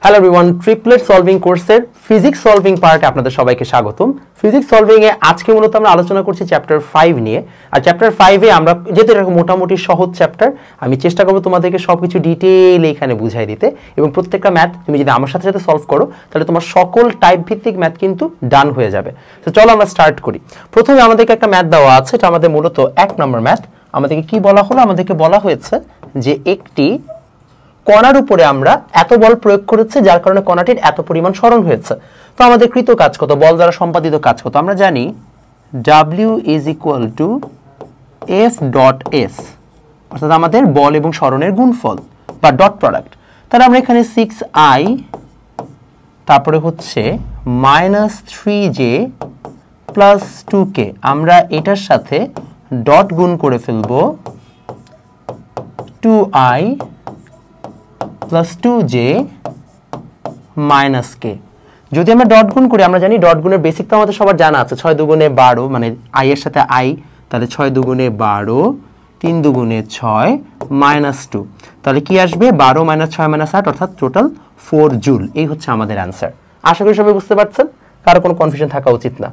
Hello everyone, triplet solving কোর্সের physics solving পার্টে আপনাদের সবাইকে স্বাগতম। ফিজিক্স সলভিং এ আজকে মূলত আমরা আলোচনা করছি চ্যাপ্টার 5 নিয়ে। আর চ্যাপ্টার 5 এ আমরা যেহেতু এটা মোটামুটি সহজ চ্যাপ্টার, আমি চেষ্টা করব তোমাদেরকে সবকিছু ডিটেইলে এখানে বুঝাই দিতে, এবং প্রত্যেকটা ম্যাথ তুমি যদি আমার সাথে সাথে সলভ করো তাহলে তোমার সকল টাইপ ভিত্তিক ম্যাথ কিন্তু ডান হয়ে যাবে। তো চলো আমরা স্টার্ট করি। প্রথমে আমাদেরকে একটা ম্যাথ দেওয়া আছে, এটা আমাদের মূলত 1 নম্বর ম্যাথ। আমাদেরকে কি বলা হলো? আমাদেরকে বলা হয়েছে যে একটি কণার উপরে আমরা এত বল প্রয়োগ করেছে যার কারণে কণাটির এত পরিমাণ সরণ হয়েছে। তো আমাদের কৃত কাজ কত, বল দ্বারা সম্পাদিত কাজ কত? আমরা জানি W is equal to F dot S, অর্থাৎ আমাদের বল এবং সরণের গুণফল বা ডট প্রোডাক্ট। তাহলে আমরা এখানে 6I তারপরে হচ্ছে -3J প্লাস 2K, আমরা এটার সাথে ডট গুণ করে ফেলবো 2I plus 2J minus K। যদি আমরা ডট গুণ করি, আমরা জানি ডট গুণের বেসিক তো আমাদের সবার জানা আছে, 6 দুগুণে 12, মানে I এর সাথে I, তাহলে 6 দুগুণে 12, 3 দুগুণে 6 মাইনাস 2, তাহলে কি আসবে? 12 মাইনাস 6 মাইনাস 8, অর্থাৎ টোটাল 4 জুল। এই হচ্ছে আমাদের অ্যান্সার। আশা করি সবাই বুঝতে পারছেন, কারো কোনো কনফিউশন থাকা উচিত না।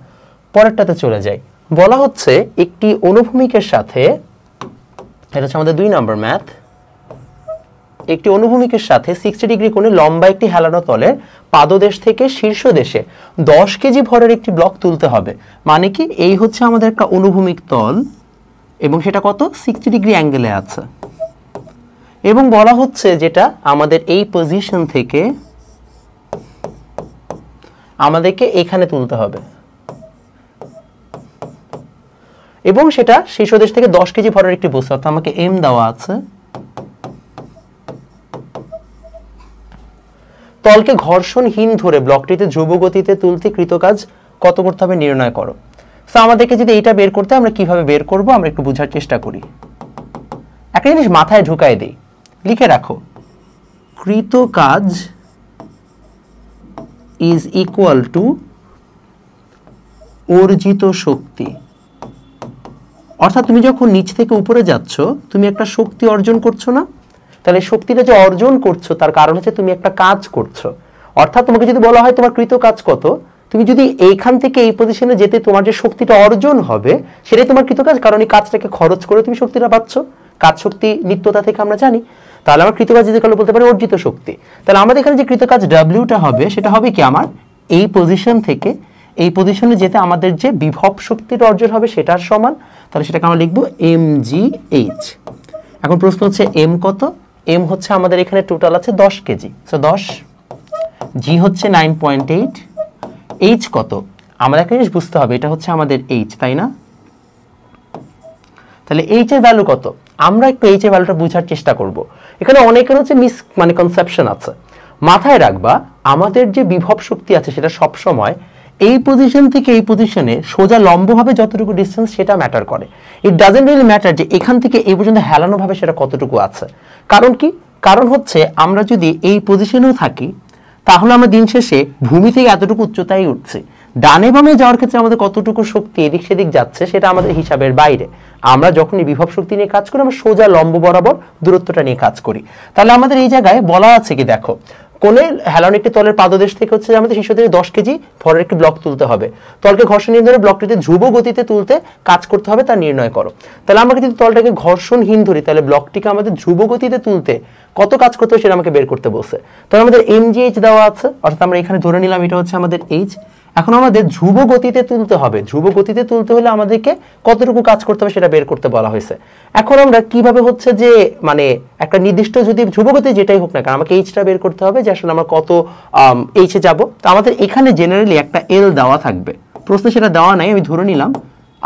পরেরটাতে চলে যাই। বলা হচ্ছে একটি অনুভূমিকের সাথে, এটা হচ্ছে আমাদের 2 নম্বর ম্যাথ, একটি অনুভূমিকের সাথে 60 ডিগ্রি কোণে লম্বা একটি হেলানো তলের পাদদেশ থেকে শীর্ষ দেশে 10 কেজি ভরের একটি ব্লক তুলতে হবে। মানে কি, এই হচ্ছে আমাদের একটা অনুভূমিক তল এবং সেটা কত? 60 ডিগ্রি অ্যাঙ্গেলে আছে, এবং বলা হচ্ছে যেটা আমাদের এই পজিশন থেকে আমাদেরকে এখানে তুলতে হবে, এবং সেটা শীর্ষদেশ থেকে 10 কেজি ভরের একটি বস্তু। অর্থাৎ আমাকে এম দেওয়া আছে। তলকে ঘর্ষণহীন ধরে ব্লকটিতে ধ্রুব গতিতে তুলতে কৃতকাজ কত করতে হবে নির্ণয় করো। তো আমাদেরকে যদি এইটা বের করতে, আমরা কিভাবে বের করব আমরা একটু বোঝার চেষ্টা করি। একটা জিনিস মাথায় ঢুকাই দেই, লিখে রাখো, কৃতকাজ ইজ ইকুয়াল টু অর্জিত শক্তি। অর্থাৎ তুমি যখন নিচ থেকে উপরে যাচ্ছ, তুমি একটা শক্তি অর্জন করছো না? তাহলে শক্তিটা যে অর্জন করছো তার কারণ হচ্ছে তুমি একটা কাজ করছো। অর্থাৎ তোমাকে যদি বলা হয় তোমার কৃত কাজ কত, তুমি যদি এইখান থেকে এই পজিশনে যেতে তোমার যে শক্তিটা অর্জন হবে সেটাই তোমার কৃত কাজ, কারণ এই কাজটাকে খরচ করে তুমি শক্তিটা পাচ্ছ। কাজ শক্তি নিত্যতা থেকে আমরা জানি। তাহলে আমার কৃত কাজ যদি কালো বলতে পারি অর্জিত শক্তি। তাহলে আমাদের এখানে যে কৃত কাজ ডাব্লিউটা হবে, সেটা হবে কি, আমার এই পজিশন থেকে এই পজিশনে যেতে আমাদের যে বিভব শক্তির অর্জন হবে সেটার সমান। তাহলে সেটাকে আমরা লিখবো mgh। এখন প্রশ্ন হচ্ছে এম কত? এম হচ্ছে আমাদের এখানে টোটাল আছে 10 কেজি, সো 10, জি হচ্ছে 9.8, এইচ কত? আমাদের একটা জিনিস বুঝতে হবে, এটা হচ্ছে আমাদের এইচ, তাই না? তাহলে এইচ এর ভ্যালু কত? আমরা একটু এইচ এর ভ্যালুটা বোঝার চেষ্টা করব। এখানে অনেকের হচ্ছে কনসেপশন আছে। মাথায় রাখবা, আমাদের যে বিভব শক্তি আছে সেটা সব সময় এই পজিশন থেকে এই পজিশনে সোজা লম্বভাবে যতটুকু ডিসটেন্স সেটা ম্যাটার করে। ইট ডাজন্ট রিয়েলি ম্যাটার যে এখান থেকে এই পর্যন্ত হেলানো ভাবে সেটা কতটুকু আছে। কারণ কি? কারণ হচ্ছে আমরা যদি এই পজিশনেও থাকি তাহলে আমরা দিন শেষে ভূমি থেকে এতটুকু উচ্চতায় উঠছি। ডানে বামে যাওয়ার ক্ষেত্রে আমাদের কতটুকু শক্তি এদিক সেদিক যাচ্ছে সেটা আমাদের হিসাবের বাইরে। আমরা যখন এই বিভব শক্তি নিয়ে কাজ করি, আমরা সোজা লম্ব বরাবর দূরত্বটা নিয়ে কাজ করি। তাহলে আমাদের এই জায়গায় বলা আছে কি, দেখো, কোণে হেলানো একটি তলের পাদদেশ থেকে হচ্ছে আমাদের শীর্ষ থেকে 10 কেজি ভরের একটি ব্লক তুলতে হবে। তলকে ঘর্ষণহীন ধরে ব্লকটিতে ধ্রুব গতিতে তুলতে কাজ করতে হবে, তা নির্ণয় করো। তাহলে আমরা যদি তলটাকে ঘর্ষণহীন ধরি, তাহলে ব্লকটিকে আমাদের ধ্রুব গতিতে তুলতে কত কাজ করতে হবে সেটা আমাকে বের করতে বলছে। তাহলে আমাদের mgh দেওয়া আছে, অর্থাৎ আমরা এখানে ধরে নিলাম এটা হচ্ছে আমাদের এইচ। এখন আমাদের ধ্রুব গতিতে তুলতে হবে। ধ্রুব গতিতে তুলতে হলে আমাদেরকে কতটুকু কাজ করতে হবে সেটা বের করতে বলা হয়েছে। এখন আমরা কিভাবে হচ্ছে যে মানে একটা নির্দিষ্ট যদি ধ্রুব গতি যেটাই হোক না কারণ আমাকে এইচটা বের করতে হবে যে আসলে আমরা কত এইচে যাব। তো আমাদের এখানে জেনারেলি একটা এল দেওয়া থাকবে, প্রশ্নে সেটা দেওয়া নাই, আমি ধরে নিলাম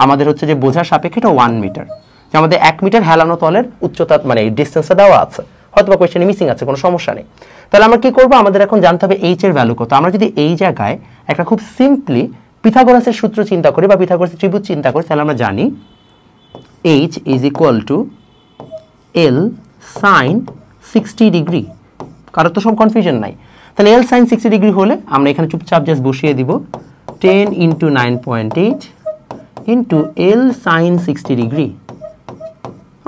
আমাদের হচ্ছে যে বোঝার সাপেক্ষে এটা 1 মিটার, যে আমাদের 1 মিটার হেলানো তলের উচ্চতা মানে ডিস্টেন্সটা দেওয়া আছে। হয়তো বা কোয়েশ্চেনে মিসিং আছে, কোনো সমস্যা নেই। তাহলে আমরা কি করব, আমাদের এখন জানতে হবে এইচ এর ভ্যালু কত। আমরা যদি এই জায়গায় একটা খুব সিম্পলি পিথাগোরাসের সূত্র চিন্তা করি বা পিথাগোরাসের ত্রিভুজ চিন্তা করি, তাহলে আমরা জানি H is equal two L sign 60 degree. কারোর তো সব কনফিউশন নাই। তাহলে এল সাইন 60 ডিগ্রি হলে আমরা এখানে চুপচাপ জাস্ট বসিয়ে দিব 10 into 9.8 into L sign 60 degree.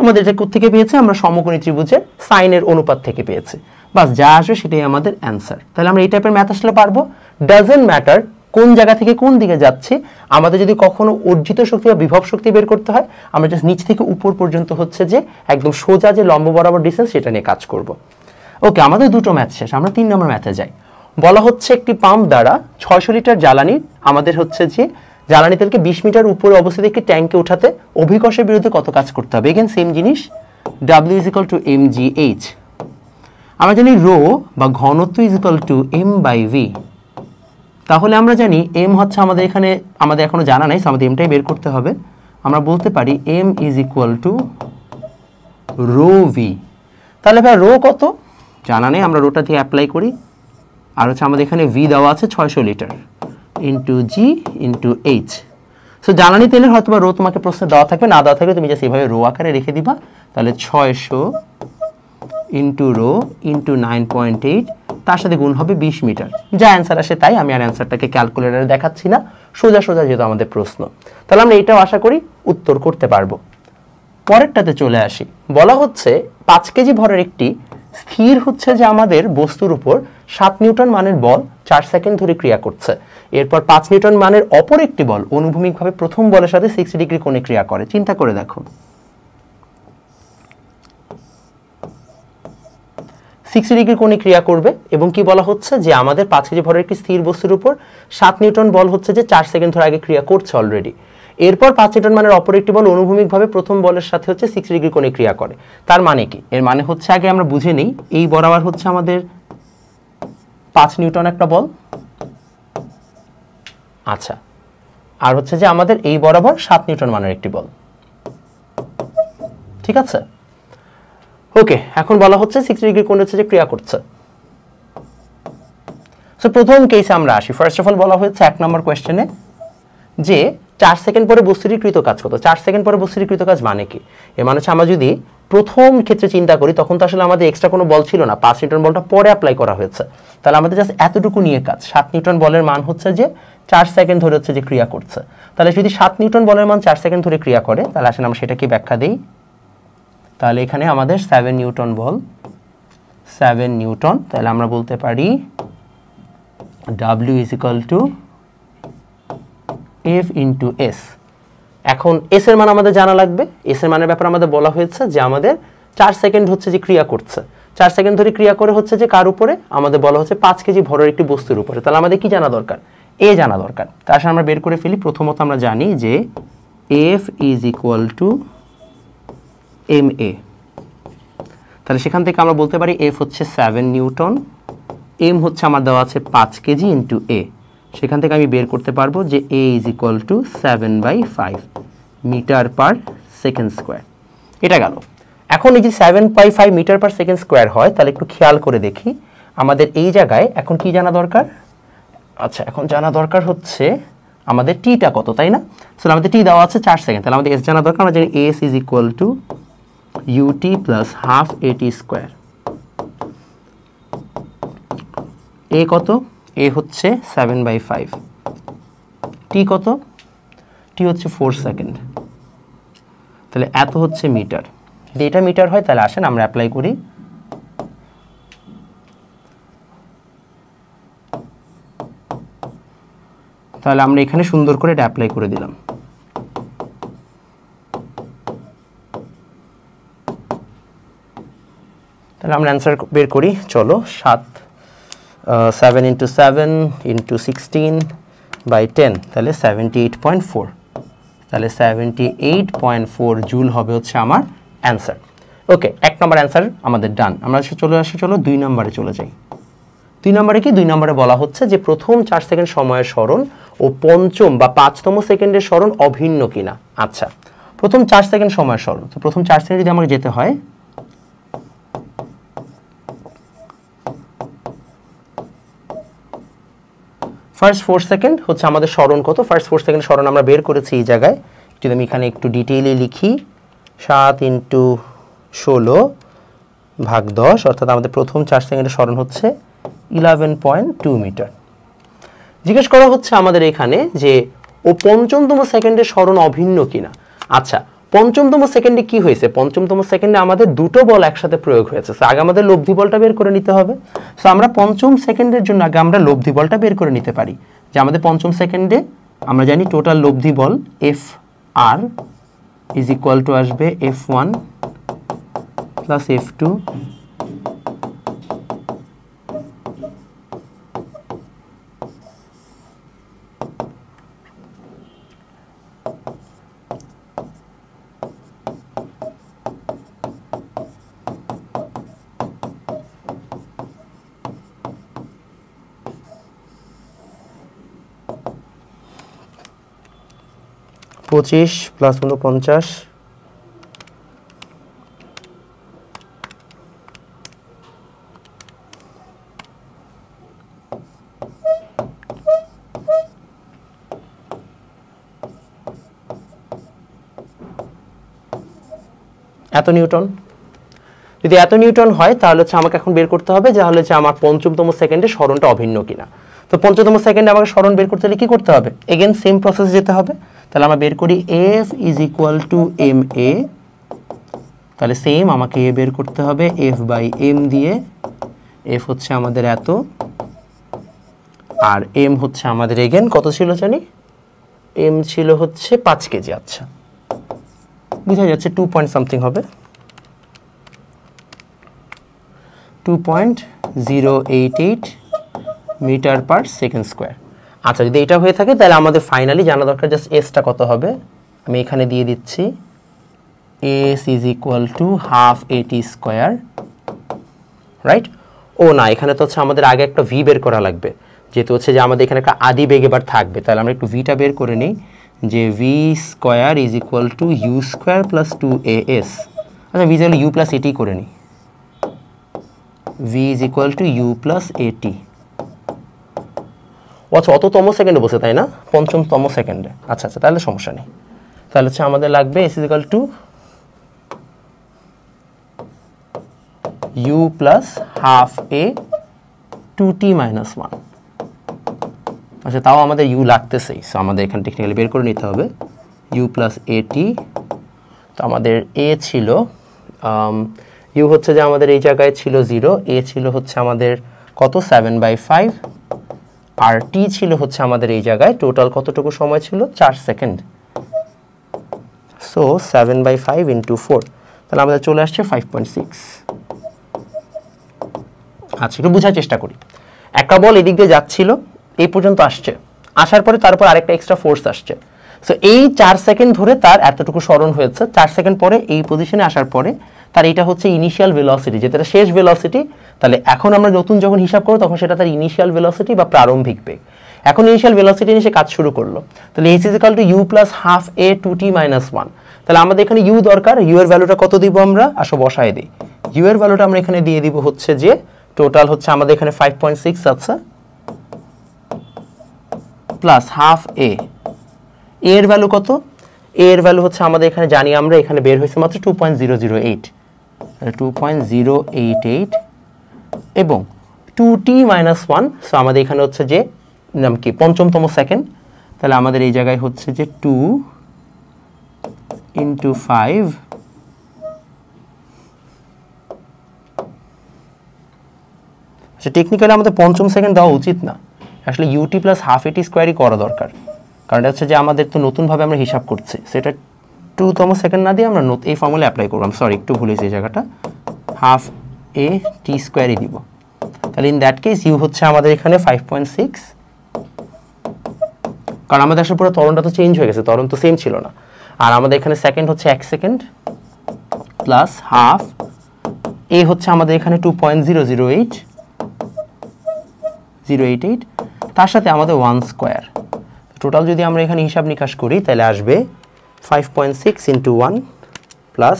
আমাদের এটা কোথা থেকে পেয়েছে? আমরা সমকোণী ত্রিভুজের সাইনের অনুপাত থেকে পেয়েছে। বাস যা আসবে সেটাই আমাদের অ্যান্সার। তাহলে আমরা এই টাইপের ম্যাথ আসলে পারবো। ডাজেন্ট ম্যাটার কোন জায়গা থেকে কোন দিকে যাচ্ছে, আমাদের যদি কখনো অর্জিত শক্তি বা বিভব শক্তি বের করতে হয়, আমরা জাস্ট নিচ থেকে উপর পর্যন্ত হচ্ছে যে একদম সোজা যে লম্ব বরাবর ডিসটেন্স সেটা নিয়ে কাজ করব। ওকে, আমাদের দুটো ম্যাথ শেষ, আমরা 3 নম্বর ম্যাথে যাই। বলা হচ্ছে একটি পাম্প দ্বারা 600 লিটার জ্বালানি আমাদের হচ্ছে যে জ্বালানি তেলকে 20 মিটার উপরে অবস্থিত একটি ট্যাঙ্কে উঠাতে অভিকর্ষের বিরুদ্ধে কত কাজ করতে হবে। এগেন সেম জিনিস, W = mgh। আমরা জানি রো বা ঘনত্ব = m/v। তাহলে আমরা জানি m হচ্ছে আমাদের এখানে আমাদের এখনো জানা নাই, আমাদের এমটাই বের করতে হবে। আমরা বলতে পারি m = ρv। তাহলে ভাই রো কত জানা নেই, আমরা রোটা দিয়ে অ্যাপ্লাই করি। আর হচ্ছে আমাদের এখানে v দেওয়া আছে 600 লিটার * g * h। সো জ্বালানি তেলের হয়তো বা রো তোমাকে প্রশ্নে দেওয়া থাকবে, না দেওয়া থাকবে তুমি জাস্ট এইভাবে রো আকারে রেখে দিবা। তাহলে 600 * রো * 9.8, তার সাথে গুণ হবে 20 মিটার। যা অ্যান্সার আসে তাই, আমি আর অ্যান্সারটাকে ক্যালকুলেটরে দেখাচ্ছি না, সোজা সোজা যেহেতু আমাদের প্রশ্ন। তাহলে আমরা এটাও আশা করি উত্তর করতে পারবো। পরেরটাতে চলে আসি। বলা হচ্ছে 5 কেজি ভরের একটি স্থির হচ্ছে যে আমাদের বস্তুর উপর 7 নিউটন মানের বল 4 সেকেন্ড ধরে ক্রিয়া করছে। এরপর 5 নিউটন মানের অপর একটি বল অনুভূমিকভাবে প্রথম বলের সাথে 60 ডিগ্রি কোণে ক্রিয়া করে। চিন্তা করে দেখো, 60 ডিগ্রি কোণে ক্রিয়া করবে এবং কি বলা হচ্ছে যে আমাদের 5 কেজি ভরের একটি স্থির বস্তুর উপর 7 নিউটন বল হচ্ছে যে 4 সেকেন্ড ধরে আগে ক্রিয়া করছে অলরেডি। এরপর 5 নিউটন মানের অপর একটি বল অনুভূমিকভাবে প্রথম বলের সাথে হচ্ছে 60 ডিগ্রি কোণে ক্রিয়া করে। তার মানে কি? এর মানে হচ্ছে আগে আমরা বুঝে নিই, এই বরাবর হচ্ছে আমাদের 5 নিউটন একটা বল, আচ্ছা, আর হচ্ছে যে আমাদের এই বরাবর 7 নিউটন মানের একটি বল, ঠিক আছে। ওকে, এখন বলা হচ্ছে 60 ডিগ্রি কোণে হচ্ছে যে ক্রিয়া করছে। সো প্রথম কেসে আমরা আসি। ফার্স্ট অফ অল বলা হয়েছে 1 নম্বর কোয়েশ্চেনে যে 4 সেকেন্ড পরে বস্তুটির কৃত কাজ কত। 4 সেকেন্ড পরে বস্তুটির কৃত কাজ মানে কি? এর মানে হচ্ছে আমরা যদি প্রথম ক্ষেত্রে চিন্তা করি তখন তো আসলে আমাদের এক্সট্রা কোনো বল ছিল না, 5 নিউটন বলটা পরে অ্যাপ্লাই করা হয়েছে। তাহলে আমাদের জাস্ট এতটুকু নিয়ে কাজ। 7 নিউটন বলের মান হচ্ছে যে 4 সেকেন্ড ধরে হচ্ছে যে ক্রিয়া করছে। তাহলে যদি 7 নিউটন বলের মান 4 সেকেন্ড ধরে ক্রিয়া করে, তাহলে আসলে আমরা সেটা কি ব্যাখ্যা দেই। তাহলে এখানে আমাদের 7 নিউটন বল, 7 নিউটন, তাহলে আমরা বলতে পারি W = F * S। এখন S এর মান আমাদের জানা লাগবে। S এর মানের ব্যাপারে আমাদের বলা হয়েছে যে আমাদের 4 সেকেন্ড হচ্ছে যে ক্রিয়া করছে। 4 সেকেন্ড ধরে ক্রিয়া করে হচ্ছে যে কার উপরে? আমাদের বলা হচ্ছে 5 কেজি ভরের একটি বস্তুর উপরে। তাহলে আমাদের কি জানা দরকার? A জানা দরকার। তার সাথে আমরা বের করে ফেলি। প্রথমত আমরা জানি যে F = ma। তাহলে সেখান থেকে আমরা বলতে পারি F হচ্ছে 7 নিউটন, m হচ্ছে আমার দেওয়া আছে 5 কেজি * a। সেখান থেকে আমি বের করতে পারবো যে A = 7/5 metre per second square. এটা গেল। এখন এই যে 7/5 মিটার পার সেকেন্ড স্কোয়ার হয়, তাহলে একটু খেয়াল করে দেখি আমাদের এই জায়গায় এখন কি জানা দরকার। আচ্ছা, এখন জানা দরকার হচ্ছে আমাদের টিটা কত, তাই না? সো আমাদের টি দেওয়া আছে 4 সেকেন্ড, তাহলে আমাদের এস জানা দরকার। আমরা জানি S = ut + ½ at²। এ কত? এ হচ্ছে 7/5। টি কত? টি হচ্ছে 4 সেকেন্ড। তাহলে এত হচ্ছে মিটার। যদি এটা মিটার হয় তাহলে আসেন আমরা অ্যাপ্লাই করি। তাহলে আমরা এখানে সুন্দর করে এটা অ্যাপ্লাই করে দিলাম। তাহলে আমরা অ্যান্সার বের করি। চলো, 7 × 7 × 16/10, তাহলে 78.4। তাহলে 78.4 জুল হবে হচ্ছে আমার অ্যান্সার। ওকে, 1 নম্বর অ্যান্সার আমাদের ডান। আমরা চলে আসি, চলো 2 নম্বরে চলে যাই। 2 নম্বরে কি? 2 নম্বরে বলা হচ্ছে যে প্রথম 4 সেকেন্ড সময়ের স্মরণ ও পঞ্চম বা 5তম সেকেন্ডের স্মরণ অভিন্ন কিনা। আচ্ছা, প্রথম 4 সেকেন্ড সময়ের স্মরণ, তো প্রথম 4 সেকেন্ড যদি আমাকে যেতে হয়, ফার্স্ট 4 সেকেন্ড হচ্ছে আমাদের স্মরণ কত। ফার্স্ট 4 সেকেন্ড স্মরণ আমরা বের করেছি এই জায়গায়। যদি আমি এখানে একটু ডিটেইলে লিখি, 7 × 16/10, অর্থাৎ আমাদের প্রথম 4 সেকেন্ডের স্মরণ হচ্ছে 11.2 মিটার। জিজ্ঞেস করা হচ্ছে আমাদের এখানে যে ও পঞ্চমতম সেকেন্ডের স্মরণ অভিন্ন কিনা। আচ্ছা, পঞ্চমতম সেকেন্ডে কি হয়েছে, পঞ্চমতম সেকেন্ডে আমাদের দুটো বল একসাথে প্রয়োগ হয়েছে। সো আগে আমাদের লব্ধি বলটা বের করে নিতে হবে। সো আমরা পঞ্চম সেকেন্ডের জন্য আগে আমরা লব্ধি বলটা বের করে নিতে পারি, যে আমাদের পঞ্চম সেকেন্ডে আমরা জানি টোটাল লব্ধি বল F R is equal to আসবে F1 প্লাস F2 25 প্লাস 49 এত নিউটন। যদি এত নিউটন হয় তাহলে হচ্ছে আমাকে এখন বের করতে হবে যে তাহলে হচ্ছে আমার পঞ্চমতম সেকেন্ডে সরণটা অভিন্ন কিনা। তো পঞ্চমতম সেকেন্ডে আমাকে সরণ বের করতে হলে কি করতে হবে, এগেন সেম প্রসেস যেতে হবে। তাহলে আমরা বের করি F is equal to M A, তাহলে সেম আমাকে এ বের করতে হবে F বাই এম দিয়ে। F হচ্ছে আমাদের এত আর এম হচ্ছে আমাদের এগেন কত ছিল জানি, এম ছিল হচ্ছে 5 কেজি। আচ্ছা বুঝা যাচ্ছে 2 পয়েন্ট সামথিং হবে, 2.088 মিটার পার সেকেন্ড স্কোয়ার। আচ্ছা যদি এটা হয়ে থাকে তাহলে আমাদের ফাইনালি জানা দরকার জাস্ট এসটা কত হবে। আমি এখানে দিয়ে দিচ্ছি S is equal to half এটি স্কোয়ার, রাইট। ও না, এখানে তো হচ্ছে আমাদের আগে একটা ভি বের করা লাগবে, যেহেতু হচ্ছে যে আমাদের এখানে একটা আদি বেগ এবার থাকবে। তাহলে আমরা একটু ভিটা বের করে নিই, যে V square is equal to U square plus 2as। আচ্ছা ভি তাহলে ইউ প্লাস এটি করে নিই, V is equal to U plus at. আচ্ছা অততম সেকেন্ডে বসে তাই না, পঞ্চমতম সেকেন্ডে। আচ্ছা আচ্ছা তাহলে সমস্যা নেই। তাহলে হচ্ছে আমাদের লাগবে S is equal to U plus half A 2t minus 1। আচ্ছা তাও আমাদের ইউ লাগতেছেই, সো আমাদের এখানে টেকনিক্যালি বের করে নিতে হবে ইউ প্লাস এটি। তো আমাদের এ ছিল ইউ হচ্ছে যে আমাদের এই জায়গায় ছিল 0, এ ছিল হচ্ছে আমাদের কত 7/5 আর টি ছিল হচ্ছে আমাদের এই জায়গায় টোটাল কতটুকু সময় ছিল 4 সেকেন্ড। সো 7/5 ইন্টু 4, তাহলে আমাদের চলে আসছে 5.6। আচ্ছা একটু বোঝার চেষ্টা করি। একটা বল এদিক দিয়ে যাচ্ছিল, এই পর্যন্ত আসছে, আসার পরে তারপর আরেকটা এক্সট্রা ফোর্স আসছে। সো এই 4 সেকেন্ড ধরে তার এতটুকু সরণ হয়েছে, 4 সেকেন্ড পরে এই পজিশনে আসার পরে তার এটা হচ্ছে ইনিশিয়াল ভেলোসিটি, যেটা শেষ ভেলোসিটি। তাহলে এখন আমরা নতুন যখন হিসাব করব তখন সেটা তার ইনিশিয়াল ভেলোসিটি বা প্রারম্ভিক বেগ। এখন ইনিশিয়াল ভেলোসিটি নিয়ে সে কাজ শুরু করলো, তাহলে S is equal to U plus half A 2t minus 1। তাহলে আমাদের এখানে ইউ দরকার, ইউ এর ভ্যালুটা কত দিব আমরা, আসো বসায় দিই। ইউ এর ভ্যালুটা আমরা এখানে দিয়ে দিব হচ্ছে যে টোটাল হচ্ছে আমাদের এখানে 5.6 আছে প্লাস হাফ এ। এর ভ্যালু কত, এর ভ্যালু হচ্ছে আমাদের এখানে জানি আমরা, এখানে বের হয়েছে মাত্র 2.008, 2.088 এবং 2t মাইনাস 1। সো আমাদের এখানে হচ্ছে যে নাম কি পঞ্চমতম সেকেন্ড, তাহলে আমাদের এই জায়গায় হচ্ছে যে 2 ইন্টু 5 টেকনিক্যালি আমাদের পঞ্চম সেকেন্ড দেওয়া উচিত না, আসলে ইউটি প্লাস হাফ এটি স্কোয়ারই করা দরকার। কারণ এটা হচ্ছে যে আমাদের তো নতুনভাবে আমরা হিসাব করছি, সেটা 2তম সেকেন্ড না দিয়ে আমরা এই ফর্মুলা অ্যাপ্লাই করলাম। সরি একটু ভুলেছি এই জায়গাটা, হাফ এ টি স্কোয়ারই দিব। তাহলে ইন দ্যাট কেস ইউ হচ্ছে আমাদের এখানে 5.6, কারণ আমাদের আসলে পুরো ত্বরণটা তো চেঞ্জ হয়ে গেছে, ত্বরণ তো সেম ছিল না। আর আমাদের এখানে সেকেন্ড হচ্ছে 1 সেকেন্ড প্লাস হাফ এ হচ্ছে আমাদের এখানে 2.088, তার সাথে আমাদের 1 স্কোয়ার। টোটাল যদি আমরা এখানে হিসাব নিকাশ করি তাহলে আসবে 5.6 ইন্টু 1 প্লাস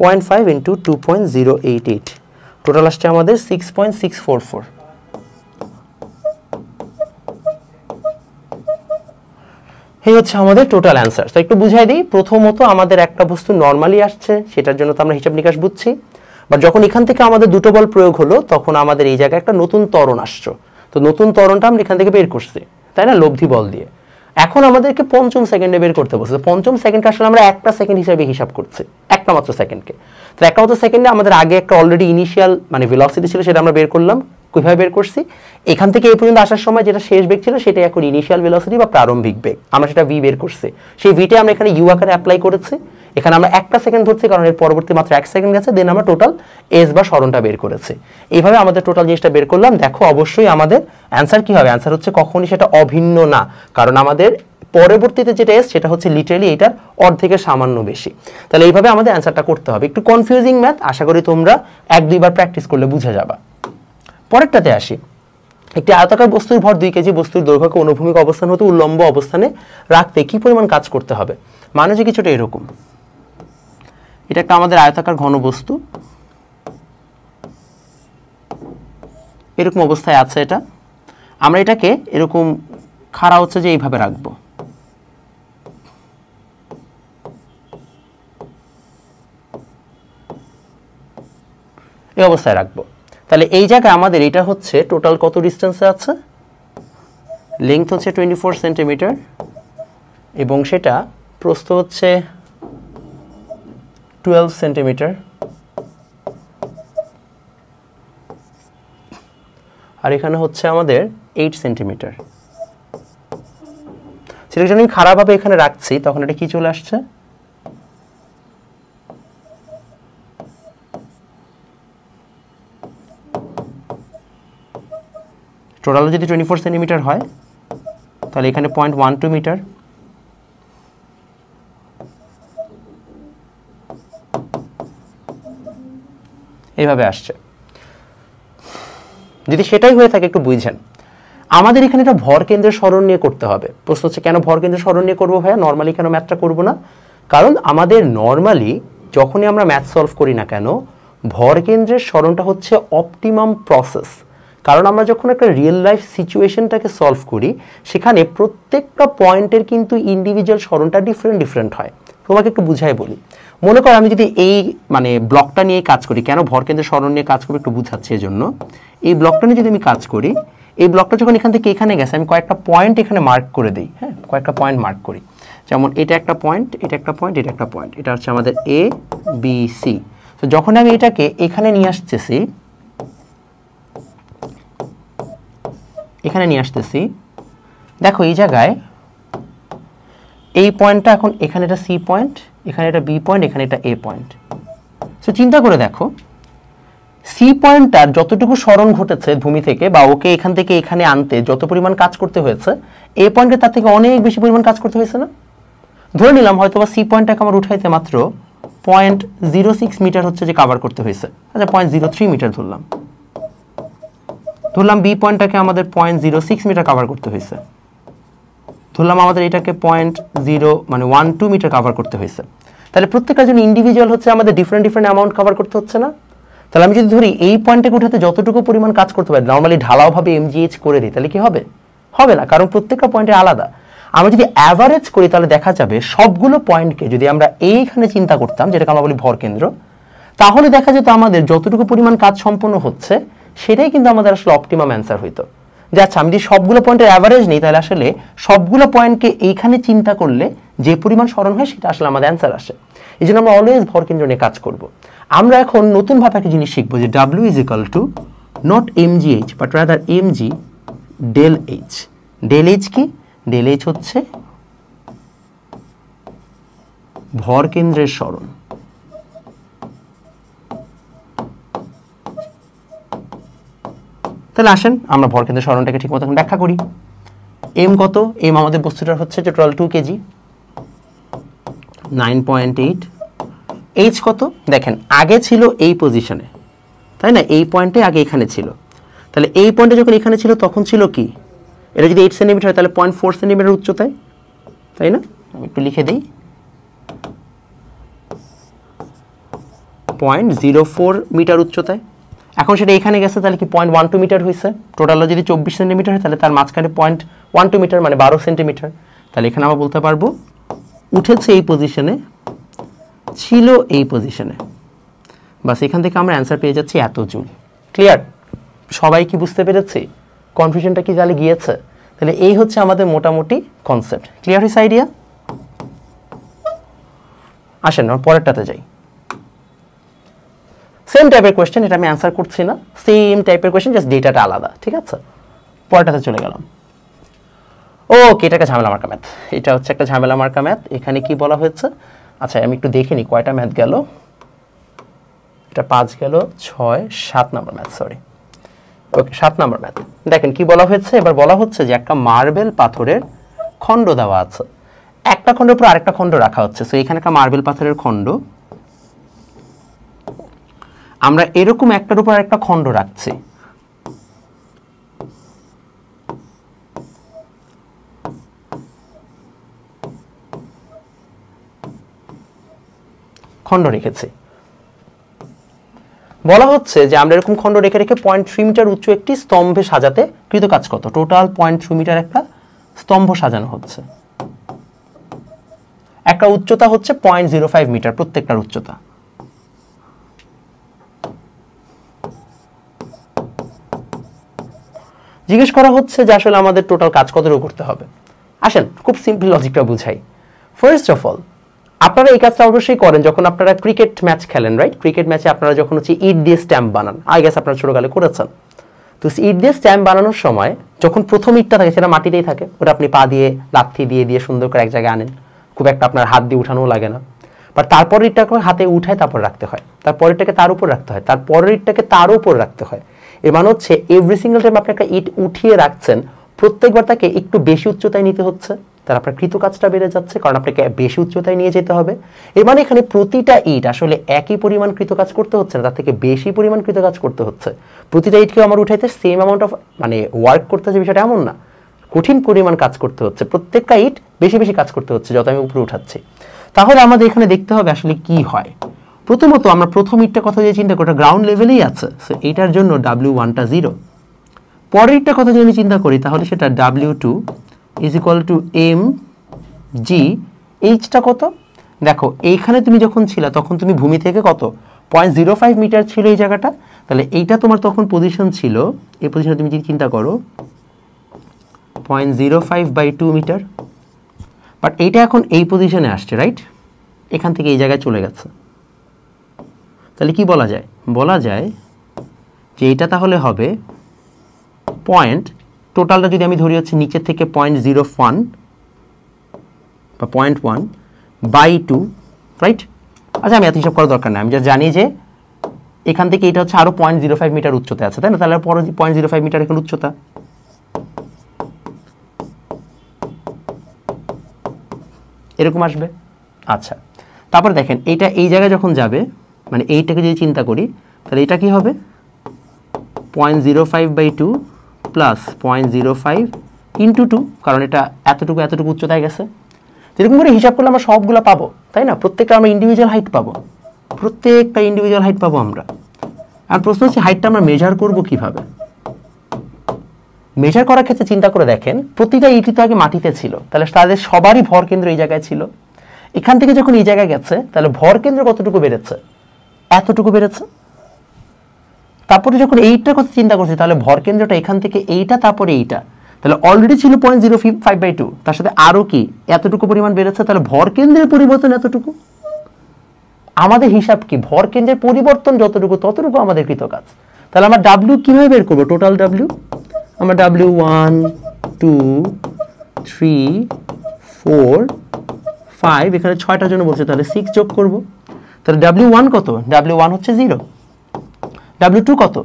0.5 ইন্টু 2.088, টোটাল আসছে আমাদের 6.644। এই হচ্ছে আমাদের টোটাল অ্যান্সার। তো একটু বুঝাই দিই, প্রথমত আমাদের একটা বস্তু নর্মালি আসছে, সেটার জন্য তো আমরা হিসাব নিকাশ বুঝছি। বাট যখন এখান থেকে আমাদের দুটো বল প্রয়োগ হলো তখন আমাদের এই জায়গায় একটা নতুন ত্বরণ আসছে, তো নতুন ত্বরণটা আমরা এখান থেকে বের করছি তাই না, লব্ধি বল দিয়ে। এখন আমাদেরকে পঞ্চম সেকেন্ডে বের করতে বলছে। পঞ্চম সেকেন্ডকে আসলে আমরা একটা সেকেন্ড হিসেবে হিসাব করছি, একটা মাত্র সেকেন্ডকে। তো একটা মাত্র সেকেন্ডে আমাদের আগে একটা অলরেডি ইনিশিয়াল মানে ভেলোসিটি ছিল, সেটা আমরা বের করলাম। কিভাবে বের করছি? এখান থেকে এই পর্যন্ত আসার সময় যেটা শেষ বেগ ছিল সেটাই এখন ইনিশিয়াল ভেলোসিটি বা প্রারম্ভিক বেগ, আমরা সেটা ভি বের করছি। সেই ভিটা আমরা এখানে ইউ আকারে অ্যাপ্লাই করেছি। এখানে আমরা একটা সেকেন্ড ধরছি কারণ এর পরবর্তী মাত্র এক সেকেন্ড গেছে, দেন আমরা টোটাল এস বা সরণটা বের করেছি। এইভাবে আমাদের টোটাল জিনিসটা বের করলাম। দেখো অবশ্যই আমাদের অ্যান্সার কি হবে? অ্যান্সার হচ্ছে কখনই সেটা অভিন্ন না, কারণ আমাদের পরবর্তীতে যেটা এস সেটা হচ্ছে লিটারালি এটার অর্ধেকের সামান্য বেশি। তাহলে এইভাবে আমাদের অ্যান্সারটা করতে হবে। একটু কনফিউজিং ম্যাথ, আশা করি তোমরা এক দুইবার প্র্যাকটিস করলে বুঝে যাবা। পরেরটাতে আসি। একটি আয়তাকার বস্তুর ভর 2 কেজি, বস্তুর দৈর্ঘ্যকে অনুভূমিক অবস্থান হতে উল্লম্ব অবস্থানে রাখতে কি পরিমাণ কাজ করতে হবে? মানে যে কিছুটা এরকম, এটা একটা আমাদের আয়তাকার ঘন বস্তু, এরকম অবস্থায় আছে এটা। আমরা এটাকে এরকম খাড়া হচ্ছে যে এইভাবে রাখবো। এই অবস্থায় রাখবো। তাহলে এই জায়গায় আমাদের এটা হচ্ছে টোটাল কত ডিস্টেন্সে আছে? লেংথ হচ্ছে 24 সেন্টিমিটার এবং সেটা প্রস্থ হচ্ছে 12 সেন্টিমিটার, আর এখানে হচ্ছে আমাদের 8 সেন্টিমিটার। সেটা যখন আমি খারাপভাবে এখানে রাখছি তখন এটা কি চলে আসছে? টোটাল যদি 24 সেন্টিমিটার হয় তাহলে এখানে 0.12 মিটার। এইভাবে আসছে। যদি সেটাই হয়ে থাকে একটু বুঝেন, আমাদের এখানে একটা ভর কেন্দ্রের সরণ নিয়ে করতে হবে। প্রশ্ন হচ্ছে কেন ভর কেন্দ্রের সরণ নিয়ে করবো ভাইয়া, নর্মালি কেন ম্যাথটা করবো না? কারণ আমাদের নর্মালি যখনই আমরা ম্যাথ সলভ করি না কেন, ভর কেন্দ্রের সরণটা হচ্ছে অপটিমাম প্রসেস। কারণ আমরা যখন একটা রিয়েল লাইফ সিচুয়েশনটাকে সলভ করি সেখানে প্রত্যেকটা পয়েন্টের কিন্তু ইন্ডিভিজুয়াল সরণটা ডিফারেন্ট হয়। তোমাকে একটু বুঝাই বলি। মনে করো আমি যদি এই মানে ব্লকটা নিয়ে কাজ করি, কেন ভর কেন্দ্রের সরণ নিয়ে কাজ করবো একটু বুঝাচ্ছি। এই জন্য এই ব্লকটা নিয়ে যদি আমি কাজ করি, এই ব্লকটা যখন এখান থেকে এখানে গেছে আমি কয়েকটা পয়েন্ট এখানে মার্ক করে দিই। হ্যাঁ, কয়েকটা পয়েন্ট মার্ক করি। যেমন এটা একটা পয়েন্ট, এটা একটা পয়েন্ট, এটা একটা পয়েন্ট, এটা হচ্ছে আমাদের এ বি সি। তো যখন আমি এটাকে এখানে নিয়ে আসতেছি, এখানে নিয়ে আসতেছি, দেখো এই জায়গায় এই পয়েন্টটা এখন এখানে এটা সি পয়েন্ট, এখানে এটা বি পয়েন্ট, এখানে এটা এ পয়েন্ট। তো চিন্তা করে দেখো সি পয়েন্টটার যতটুকু সরণ ঘটেছে ভূমি থেকে বা ওকে এখান থেকে এখানে আনতে যত পরিমাণ কাজ করতে হয়েছে, এ পয়েন্টে তার থেকে অনেক বেশি পরিমাণ কাজ করতে হয়েছে না? ধরে নিলাম হয়তো বা সি পয়েন্টটাকে আমার উঠাইতে মাত্র 0.06 মিটার হচ্ছে যে কাভার করতে হয়েছে। আচ্ছা 0.03 মিটার ধরলাম। বি পয়েন্টটাকে আমাদের 0.06 মিটার কাভার করতে হয়েছে। ধরলাম আমাদের এটাকে 0.12 মিটার কাভার করতে হয়েছে। তাহলে প্রত্যেকটা জন্য ইন্ডিভিজুয়াল হচ্ছে আমাদের ডিফারেন্ট অ্যামাউন্ট কাভার করতে হচ্ছে না? তাহলে আমি যদি ধরি এই পয়েন্টটাকে উঠাতে যতটুকু পরিমাণ কাজ করতে পারি, নর্মালি ঢালাওভাবে এমজিএইচ করে দিই, তাহলে কি হবে? হবে না, কারণ প্রত্যেকটা পয়েন্টে আলাদা। আমরা যদি অ্যাভারেজ করি তাহলে দেখা যাবে সবগুলো পয়েন্টকে যদি আমরা এইখানে চিন্তা করতাম, যেটাকে আমরা বলি ভর কেন্দ্র, তাহলে দেখা যেত আমাদের যতটুকু পরিমাণ কাজ সম্পন্ন হচ্ছে সেটাই কিন্তু আমাদের আসলে অপটিমাম অ্যান্সার হইতো। যে আচ্ছা আমি যদি সবগুলো পয়েন্টের অ্যাভারেজ নিই তাহলে আসলে সবগুলো পয়েন্টকে এইখানে চিন্তা করলে যে পরিমাণ সরণ হয় সেটা আসলে আমাদের অ্যান্সার আসে। এই জন্য আমরা অলওয়েজ ভর কেন্দ্র নিয়ে কাজ করব। আমরা এখন নতুনভাবে একটা জিনিস শিখবো যে W is equal to not MGH but rather MG del H. Del H কি? ডেল এইচ হচ্ছে ভর কেন্দ্রের সরণ। তাহলে আসেন আমরা ভর কেন্দ্রের সরণটাকে ঠিক মতো ব্যাখ্যা করি। এম কত? এম আমাদের বস্তুটার হচ্ছে টোটাল 2 কেজি, 9.8। এইচ কত? দেখেন আগে ছিল এই পজিশনে, তাই না? এই পয়েন্টে আগে এখানে ছিল। তাহলে এই পয়েন্টে যখন এখানে ছিল তখন ছিল কি? এটা যদি 8 সেন্টিমিটার হয় তাহলে 0.4 সেন্টিমিটার উচ্চতায়, তাই না? আমি একটু লিখে দিই 0.04 মিটার উচ্চতায়। এখন সেটা এখানে গেছে তাহলে কি 0.12 মিটার হয়েছে। টোটাল যদি 24 সেন্টিমিটার হয় তাহলে তার মাঝখানে 0.12 মিটার মানে 12 সেন্টিমিটার। তাহলে এখানে আমরা বলতে পারবো উঠেছে এই পজিশনে, ছিল এই পজিশনে। বাস এখান থেকে আমরা অ্যান্সার পেয়ে যাচ্ছি এত জুল। ক্লিয়ার? সবাই কি বুঝতে পেরেছি? কনফিউশনটা কি তাহলে গিয়েছে? তাহলে এই হচ্ছে আমাদের মোটামুটি কনসেপ্ট। ক্লিয়ার হইছে আইডিয়া? আসেন আমরা পরেরটাতে যাই। সেম টাইপের কোয়েশ্চেন, এটা আমি অ্যান্সার করছি না, সেম টাইপের কোয়েশ্চেন, জাস্ট ডেটাটা আলাদা, ঠিক আছে? পরেরটাতে চলে গেলাম। ওকে, এটা একটা ঝামেলা মার্কা ম্যাথ, এটা হচ্ছে একটা ঝামেলা মার্কা ম্যাথ। এখানে কি বলা হয়েছে, আচ্ছা আমি একটু দেখে নিই কয়টা ম্যাথ গেল। এটা 5 গেল, 6, 7 নম্বর ম্যাথ, সরি। ওকে, 7 নম্বর ম্যাথ। দেখেন কি বলা হয়েছে, এবার বলা হচ্ছে যে একটা মার্বেল পাথরের খণ্ড দেওয়া আছে, একটা খণ্ডের উপর আরেকটা খণ্ড রাখা হচ্ছে। সো এখানে একটা মার্বেল পাথরের খণ্ড, আমরা এরকম একটার উপর আরেকটা খণ্ড রাখছি। খণ্ড রেখেছি, বলা হচ্ছে যে আমরা এরকম খণ্ড রেখে রেখে 0.3 মিটার উচ্চ একটি স্তম্ভে সাজাতে কৃত কাজ কত। টোটাল 0.3 মিটার একটা স্তম্ভ সাজানো হচ্ছে, একটা উচ্চতা হচ্ছে 0.05 মিটার প্রত্যেকটার উচ্চতা। জিজ্ঞেস করা হচ্ছে যে আসলে আমাদের টোটাল কাজ কতটুকু করতে হবে। আসেন খুব সিম্পল লজিকটা বুঝাই। ফার্স্ট অফ অল, আপনারা এই কাজটা অবশ্যই করেন যখন আপনারা ক্রিকেট ম্যাচ খেলেন, রাইট? ক্রিকেট ম্যাচে আপনারা যখন হচ্ছে ইট দিয়ে স্ট্যাম্প বানান, আই গেস আপনারা ছোটকালে করেছেন। তো ইট দিয়ে স্ট্যাম্প বানানোর সময় যখন প্রথম ইটটা থাকে সেটা মাটিতেই থাকে, ওটা আপনি পা দিয়ে লাথি দিয়ে দিয়ে সুন্দর করে এক জায়গায় আনেন, খুব একটা আপনার হাত দিয়ে উঠানোও লাগে না। বাট তারপর ইটটাকে হাতে উঠায় তারপর রাখতে হয়, তারপরেরটাকে তার উপর রাখতে হয়, তারপরের ইটটাকে তার উপর রাখতে হয়। এর মানে হচ্ছে এভরি সিঙ্গেল টাইম আপনি একটা ইট উঠিয়ে রাখছেন, প্রত্যেকবার তাকে একটু বেশি উচ্চতায় নিতে হচ্ছে, তার আপনার কৃত কাজটা বেড়ে যাচ্ছে, কারণ আপনাকে বেশি উচ্চতায় নিয়ে যেতে হবে। এর মানে এখানে প্রতিটা ইট আসলে একই পরিমাণ কৃত কাজ করতে হচ্ছে না, তার থেকে বেশি পরিমাণ কৃত কাজ করতে হচ্ছে। প্রতিটা ইটকে আমার উঠাইতে সেম অ্যামাউন্ট অফ মানে ওয়ার্ক করতে হচ্ছে, বিষয়টা এমন না, কঠিন পরিমাণ কাজ করতে হচ্ছে, প্রত্যেকটা ইট বেশি বেশি কাজ করতে হচ্ছে যত আমি উপরে উঠাচ্ছি। তাহলে আমাদের এখানে দেখতে হবে আসলে কি হয়। প্রথমত আমরা প্রথম ইটটা কথা যে চিন্তা করি, গ্রাউন্ড লেভেলেই আছে, সো এইটার জন্য W1টা 0। পরের ইটটা কথা যদি আমি চিন্তা করি তাহলে সেটা W2 is equal two mg, এইচটা কত দেখো, এইখানে তুমি যখন ছিলা তখন তুমি ভূমি থেকে কত 0.05 মিটার ছিল এই জায়গাটা, তাহলে এইটা তোমার তখন পজিশন ছিল, এই পজিশনে তুমি যদি চিন্তা করো 0.05/2 মিটার। বাট এইটা এখন এই পজিশনে আসছে, রাইট? এখান থেকে এই জায়গায় চলে গেছে। তাহলে কি বলা যায়, বলা যায় যে এটা তাহলে হবে পয়েন্ট, টোটালটা যদি আমি ধরি হচ্ছে নিচের থেকে 0.01 বা 0.1/2, রাইট? আচ্ছা আমি এত হিসাব করার দরকার নাই, আমি জাস্ট জানি যে এখান থেকে এটা হচ্ছে আরো 0.05 মিটার উচ্চতা আছে, তাই না? তাহলে পরে 0.05 মিটার এখন উচ্চতা, এরকম আসবে। আচ্ছা তারপর দেখেন এইটা এই জায়গায় যখন যাবে, মানে এইটাকে যদি চিন্তা করি তাহলে এটা কি হবে 0.05/2 প্লাস 0.05 ইন্টু 2, কারণ এটা এতটুকু এতটুকু উচ্চতায় গেছে। যেরকম করে হিসাব করলে আমরা সবগুলো পাবো, তাই না? প্রত্যেকটা আমরা ইন্ডিভিজুয়াল হাইট পাবো, প্রত্যেকটা ইন্ডিভিজুয়াল হাইট পাবো আমরা। আর প্রশ্ন হচ্ছে হাইটটা আমরা মেজার করব কিভাবে? মেজার করার ক্ষেত্রে চিন্তা করে দেখেন, প্রতিটা ইটই তো আগে মাটিতে ছিল, তাহলে তাদের সবারই ভর কেন্দ্র এই জায়গায় ছিল। এখান থেকে যখন এই জায়গায় গেছে তাহলে ভর কেন্দ্র কতটুকু বেড়েছে, এতটুকু বেড়েছে। তারপরে যখন এইটার কথা চিন্তা করছি তাহলে ভর কেন্দ্রটা এখান থেকে এইটা তারপরে এইটা, তাহলে অলরেডি ছিল 0.05/2, তার সাথে আরো কি এতটুকু পরিমাণ বেড়েছে, তাহলে ভর কেন্দ্রের পরিবর্তন এতটুকু। আমাদের হিসাব কি, ভর কেন্দ্রের পরিবর্তন যতটুকু ততটুকু আমাদের কৃত কাজ। তাহলে আমরা W কিভাবে বের করবো, টোটাল W আমরা W1 2 3 4 5, এখানে 6টার জন্য বলছে, তাহলে 6 যোগ করব। তাহলে W1 কত, W1 হচ্ছে 0। W2 কত,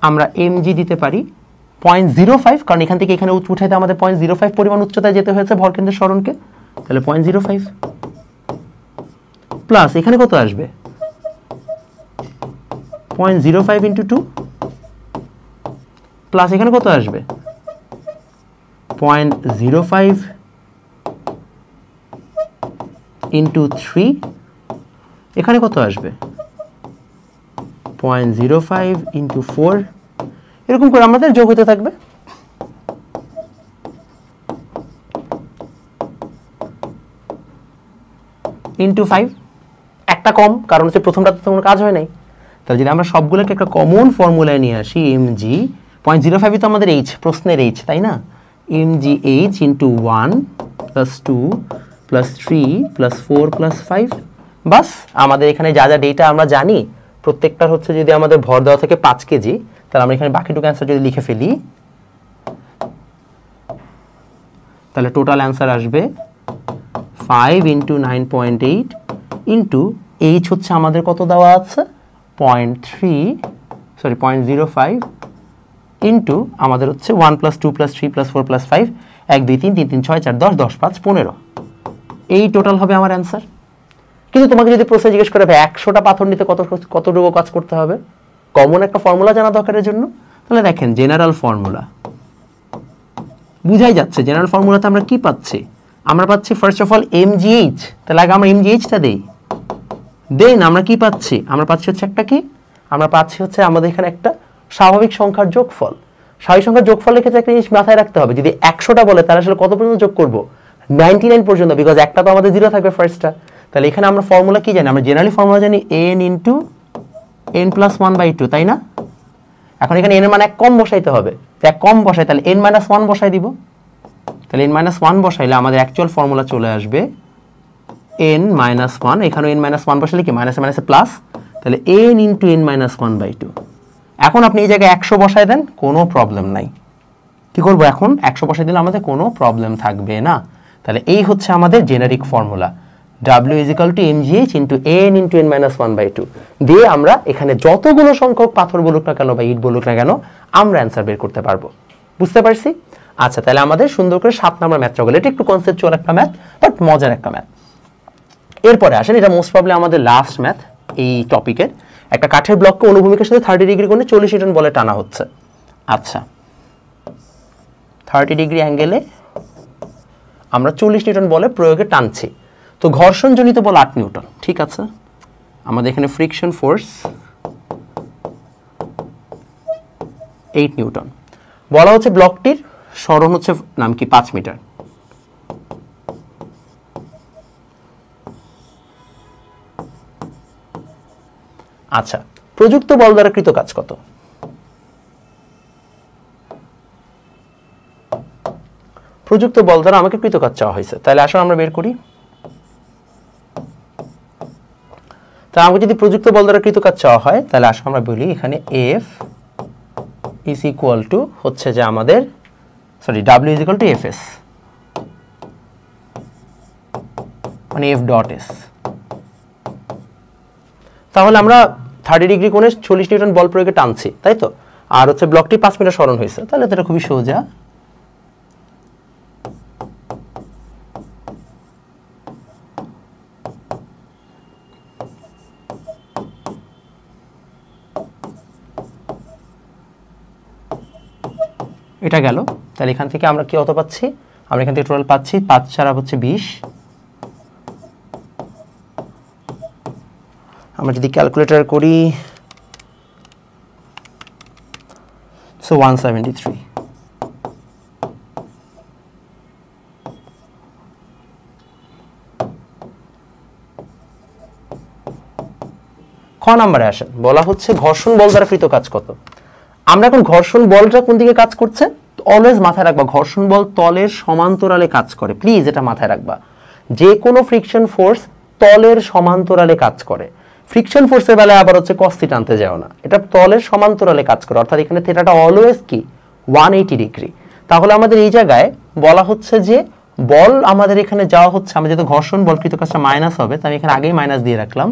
আমরা mg দিতে পারি 0.05, কারণ এখান থেকে এখানে উঠাইতে আমাদের 0.05 পরিমাণ উচ্চতায় যেতে হয়েছে ভরকেন্দ্রের সরণকে, তাহলে 0.05 প্লাস এখানে কত আসবে 0.05 ইন্টু 2 প্লাস এখানে কত আসবে 0.05 ইন্টু 3, এখানে কত আসবে 0.05 ইন্টু 4, এরকম করে আমাদের যোগ হতে থাকবে। ইন্টু 5, একটা কম, কারণ হচ্ছে প্রথমটাতে তো কোনো কাজ হয় নাই। তাহলে যদি আমরা সবগুলোকে একটা কমন ফর্মুলায় নিয়ে আসি, mg 0.05 তো আমাদের এইচ, প্রশ্নের এইচ, তাই না? mgh into 1 plus 2 plus 3 plus 4 plus 5। বাস আমাদের এখানে যা যা ডেটা আমরা জানি প্রত্যেকটার হচ্ছে যদি আমাদের ভর দেওয়া থেকে 5 কেজি, তাহলে আমরা এখানে বাকিটুকু অ্যান্সার যদি লিখে ফেলি, তাহলে টোটাল অ্যান্সার আসবে 5 ইন্টু 9.8 ইন্টু এইচ হচ্ছে আমাদের কত দেওয়া আছে 0.05 ইন্টু আমাদের হচ্ছে 1 প্লাস 2 প্লাস 3 প্লাস 4 প্লাস 5, 1 2 3 3 3 6 4 10 10 5 15, এই টোটাল হবে আমার অ্যান্সার। কিন্তু তোমাকে যদি প্রশ্ন জিজ্ঞেস করে ভাই 100টা পাথর নিতে কতটুকু কাজ করতে হবে, কমন একটা ফর্মুলা জানা দরকারের জন্য, তাহলে দেখেন জেনারেল ফর্মুলা বুঝাই যাচ্ছে। জেনারেল ফর্মুলাতে আমরা কি পাচ্ছি, আমরা পাচ্ছি ফার্স্ট অফ অল mgh, তাহলে আগে আমরা mgh-টা দেই, দেন আমরা কি পাচ্ছি, আমরা পাচ্ছি হচ্ছে একটা কি, আমরা পাচ্ছি হচ্ছে আমাদের এখানে একটা স্বাভাবিক সংখ্যার যোগফল। স্বাভাবিক সংখ্যার যোগফলের ক্ষেত্রে একটা জিনিস মাথায় রাখতে হবে, যদি 100টা বলে তাহলে আসলে কত পর্যন্ত যোগ করব, 99 পর্যন্ত, বিকজ একটা তো আমাদের 0 থাকবে ফার্স্টটা। তাহলে এখানে আমরা ফর্মুলা কি জানি, আমরা জেনারেলি ফর্মুলা জানি n ইন্টু n প্লাস 1/2, তাই না? এখন এখানে n এর মান 1 কম বসাইতে হবে, তো 1 কম বসাই তাহলে n মাইনাস 1 বসাই দিব, তাহলে n মাইনাস 1 বসাইলে আমাদের অ্যাকচুয়াল ফর্মুলা চলে আসবে n মাইনাস 1, এখানেও n মাইনাস 1 বসালে কি মাইনাসে মাইনাসে প্লাস, তাহলে n ইন্টু n মাইনাস 1/2। এখন আপনি এই জায়গায় 100 বসাই দেন, কোনো প্রবলেম নাই। কি করবো এখন, 100 বসাই দিলে আমাদের কোনো প্রবলেম থাকবে না। তাহলে এই হচ্ছে আমাদের generic formula, w is equal to mgh into n into n minus 1/2 দিয়ে আমরা এখানে যতগুলো সংখ্যক পাথর বলুক না কেন বা ইট বলুক না কেন আমরা অ্যান্সার বের করতে পারবো। বুঝতে পারছি? আচ্ছা, তাহলে আমাদের সুন্দর করে 7 নম্বর ম্যাথটা গেল। এটা একটু কনসেপচুয়াল একটা ম্যাথ, বাট মজার একটা ম্যাথ। এরপরে আসেন, এটা মোস্ট প্রবলি আমাদের লাস্ট ম্যাথ এই টপিকের। একটা কাঠের ব্লককে অনুভূমিকের সাথে 30 ডিগ্রি কোণে 40 নিউটন বলে টানা হচ্ছে। আচ্ছা, 30 ডিগ্রি অ্যাঙ্গেলে আমরা 40 নিউটন বলে প্রয়োগে টানছি। তো ঘর্ষণজনিত বল 8 নিউটন, ঠিক আছে। আমাদের এখানে ফ্রিকশন ফোর্স 8 নিউটন। বলা হচ্ছে ব্লকটির সরণ হচ্ছে নাম কি 5 মিটার। আচ্ছা, প্রযুক্ত বল দ্বারা কৃত কাজ কত? প্রযুক্ত বল দ্বারা আমাকে কৃত কাজ চাওয়া হয়েছে, তাহলে আসলে আমরা বের করি। তা আমাকে যদি প্রযুক্ত বল দ্বারা কৃত কাজ চাওয়া হয়, তাহলে আসলে আমরা বলি এখানে F is equal to হচ্ছে যে আমাদের W is equal to Fs, মানে F ডট S। তাহলে আমরা 30 ডিগ্রি কোণে 40 নিউটন বল প্রয়োগে টানছি, তাই তো, আর হচ্ছে ব্লকটি 5 মিটার সরণ হয়েছে, তাহলে এটা খুবই সোজা। এটা গেল, তাহলে এখান থেকে আমরা কি কত পাচ্ছি, আমরা এখান থেকে টোটাল পাচ্ছি 5 4 হচ্ছে 20। আমরা যদি ক্যালকুলেটর করি, সো 173। খ নম্বরে আসেন, বলা হচ্ছে ঘর্ষণ বল দ্বারা কৃত কাজ কত। আমরা এখন ঘর্ষণ বলটা কোন দিকে কাজ করছে অলওয়েজ মাথায় রাখবা, ঘর্ষণ বল তলের সমান্তরালে কাজ করে, প্লিজ এটা মাথায় রাখবা। যে কোনো ফ্রিকশন ফোর্স তলের সমান্তরালে কাজ করে। ফ্রিকশন ফোর্সের বেলায় আবার হচ্ছে কস থিটা আনতে যাও না, এটা তলের সমান্তরালে কাজ করে, অর্থাৎ এখানে থিটাটা অলওয়েজ কি 180 ডিগ্রি। তাহলে আমাদের এই জায়গায় বলা হচ্ছে যে বল আমাদের এখানে যাওয়া হচ্ছে, আমরা যেহেতু ঘর্ষণ বল কৃত কাজটা মাইনাস হবে, তাই আমি এখানে আগেই মাইনাস দিয়ে রাখলাম।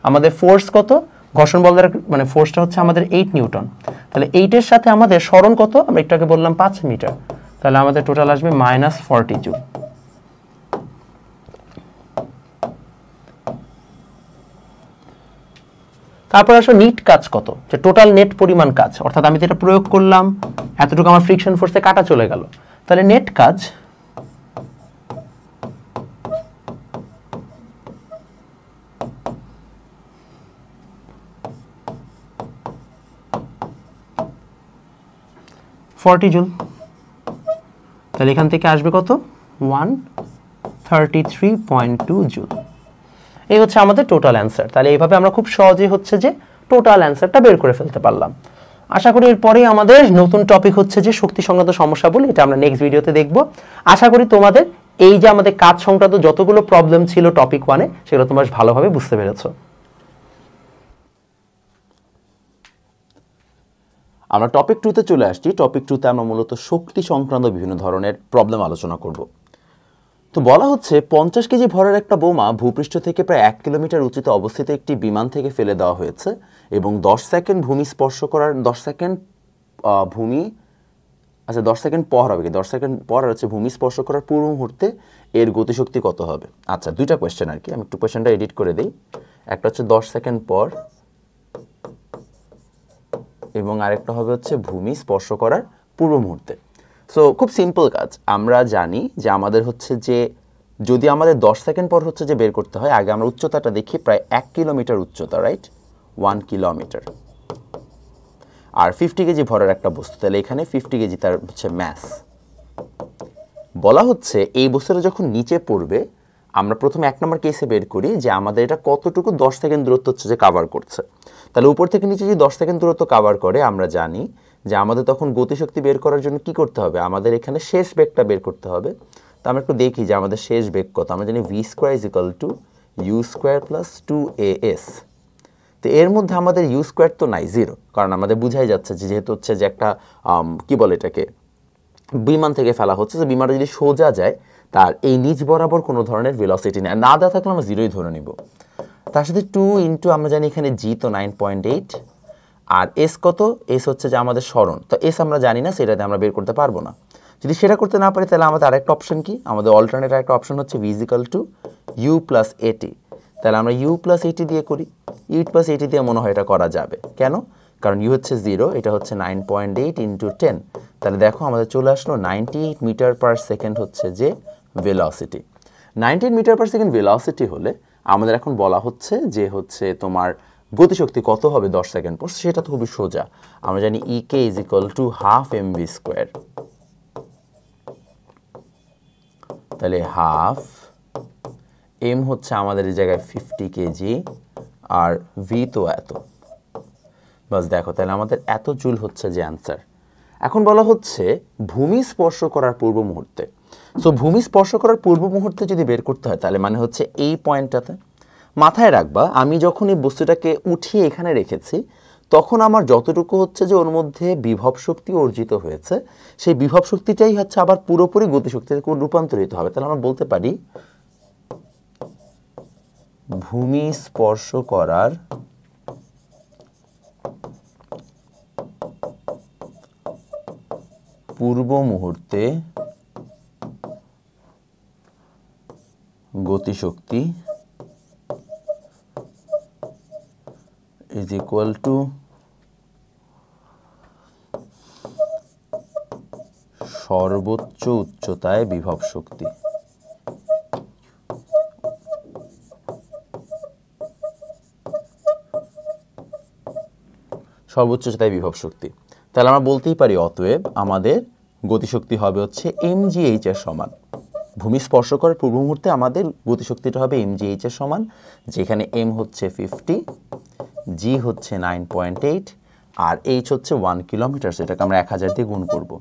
আমাদের ফোর্স কত, ঘর্ষণ বল দ্বারা মানে ফোর্সটা হচ্ছে আমাদের 8 নিউটন, তাহলে 8 এর সাথে আমাদের সরণ কত, আমরা একটু আগে বললাম 5 মিটার, তাহলে আমাদের টোটাল আসবে -40 জুল। তারপর আসলে নিট কাজ কত, যে টোটাল নেট পরিমাণ কাজ, অর্থাৎ আমি যেটা প্রয়োগ করলাম এতটুকু আমার ফ্রিকশন ফোর্সে কাটা চলে গেল, তাহলে নেট কাজ $40 জুল। তাহলে এখান থেকে আসবে কত 133.2 জুল। এই হচ্ছে আমাদের টোটাল অ্যান্সার। তাহলে এইভাবে আমরা খুব সহজেই হচ্ছে যে টোটাল অ্যান্সারটা বের করে ফেলতে পারলাম। আশা করি এরপরে আমাদের নতুন টপিক হচ্ছে যে শক্তি সংক্রান্ত সমস্যা বলে, এটা আমরা নেক্সট ভিডিওতে দেখব। আশা করি তোমাদের এই যে আমাদের কাজ সংক্রান্ত যতগুলো প্রবলেম ছিল টপিক 1-এ সেগুলো তোমরা ভালোভাবে বুঝতে পেরেছো। আমরা টপিক 2-তে চলে আসছি। টপিক 2-তে আমরা মূলত শক্তি সংক্রান্ত বিভিন্ন ধরনের প্রবলেম আলোচনা করব। তো বলা হচ্ছে 50 কেজি ভরের একটা বোমা ভূপৃষ্ঠ থেকে প্রায় 1 কিলোমিটার উঁচুতে অবস্থিত একটি বিমান থেকে ফেলে দেওয়া হয়েছে এবং 10 সেকেন্ড ভূমি স্পর্শ করার 10 সেকেন্ড ভূমি 10 সেকেন্ড পর হবে কি 10 সেকেন্ড পর হচ্ছে ভূমি স্পর্শ করার পূর্ব মুহূর্তে এর গতিশক্তি কত হবে। আচ্ছা, দুইটা কোয়েশ্চেন আর কি, আমি একটু কোয়েশ্চেনটা এডিট করে দিই। একটা হচ্ছে 10 সেকেন্ড পর এবং আরেকটা হবে হচ্ছে ভূমি স্পর্শ করার পূর্ব মুহূর্তে। সো খুব সিম্পল কাজ, আমরা জানি যে আমাদের হচ্ছে যে যদি আমাদের 10 সেকেন্ড পর হচ্ছে যে বের করতে হয়, আগে আমরা উচ্চতাটা দেখি, প্রায় 1 কিলোমিটার উচ্চতা, রাইট, 1 কিলোমিটার, আর 50 কেজি ভরের একটা বস্তু, তাহলে এখানে 50 কেজি তার হচ্ছে ম্যাস। বলা হচ্ছে এই বস্তুটা যখন নিচে পড়বে, আমরা প্রথমে 1 নম্বর কেসে বের করি যে আমাদের এটা কতটুকু 10 সেকেন্ড দূরত্ব হচ্ছে যে কাভার করছে। তাহলে উপর থেকে নিচে যদি 10 সেকেন্ড দূরত্ব কাভার করে, আমরা জানি যে আমাদের তখন গতিশক্তি বের করার জন্য কি করতে হবে, আমাদের এখানে শেষ বেগটা বের করতে হবে। তো আমরা একটু দেখি যে আমাদের শেষ বেগ কত। আমরা জানি v² = u² + 2as। তো এর মধ্যে আমাদের u² তো নাই, 0, কারণ আমাদের বুঝাই যাচ্ছে যে যেহেতু হচ্ছে যে একটা কি বলে এটাকে বিমান থেকে ফেলা হচ্ছে, যে বিমানটা যদি সোজা যায় তার এই নিচ বরাবর কোনো ধরনের ভেলোসিটি নেই, না দেওয়া থাকলে আমরা 0ই ধরে নিব। তার সাথে 2 ইন্টু আমরা জানি এখানে g তো 9.8, আর s কত, s হচ্ছে যে আমাদের স্মরণ, তো s আমরা জানি না, সেটাতে আমরা বের করতে পারবো না। যদি সেটা করতে না পারি তাহলে আমাদের আরেকটা অপশন কি, আমাদের অল্টারনেট আরেকটা অপশন হচ্ছে v = u + at। তাহলে আমরা u + at দিয়ে করি, u + at দিয়ে মনে হয় এটা করা যাবে। কেন? কারণ u হচ্ছে 0, এটা হচ্ছে 9.8 ইন্টু 10, তাহলে দেখো আমাদের চলে আসলো 98 মিটার পার সেকেন্ড হচ্ছে যে velocity. 98 metre per second velocity হলে আমাদের এখন বলা হচ্ছে যে হচ্ছে তোমার গতিশক্তি কত হবে 10 সেকেন্ড পর, সেটা তো খুবই সোজা। আমরা জানি ek = ½ mv², তাহলে হাফ m হচ্ছে আমাদের এই জায়গায় 50 কেজি আর v তো এত, বাস দেখো তাহলে আমাদের এত জুল হচ্ছে যে অ্যান্সার। এখন বলা হচ্ছে ভূমি স্পর্শ করার পূর্ব মুহূর্তে। সো ভূমি স্পর্শ করার পূর্ব মুহূর্তে যদি বের করতে হয় তাহলে মানে হচ্ছে এই পয়েন্টটাতে। মাথায় রাখবা আমি যখন এই বস্তুটাকে উঠিয়ে এখানে রেখেছি তখন আমার যতটুকু হচ্ছে যে ওর মধ্যে বিভব শক্তি অর্জিত হয়েছে, সেই বিভব শক্তিটাই হচ্ছে আবার পুরোপুরি গতিশক্তিতে রূপান্তরিত হবে। তাহলে আমরা বলতে পারি ভূমি স্পর্শ করার পূর্ব মুহূর্তে গতিশক্তি is equal to সর্বোচ্চ উচ্চতায় বিভব শক্তি। সর্বোচ্চ উচ্চতায় বিভব শক্তি, তাহলে আমরা বলতেই পারি অতএব আমাদের গতিশক্তি হবে হচ্ছে mgh এর সমান। ভূমি স্পর্শ করার পূর্ব মুহূর্তে আমাদের গতিশক্তিটা হবে mgh এর সমান, যেখানে m হচ্ছে 50, g হচ্ছে 9.8 আর h হচ্ছে 1 কিলোমিটার। সেটাকে আমরা 1000 দিয়ে গুণ করব,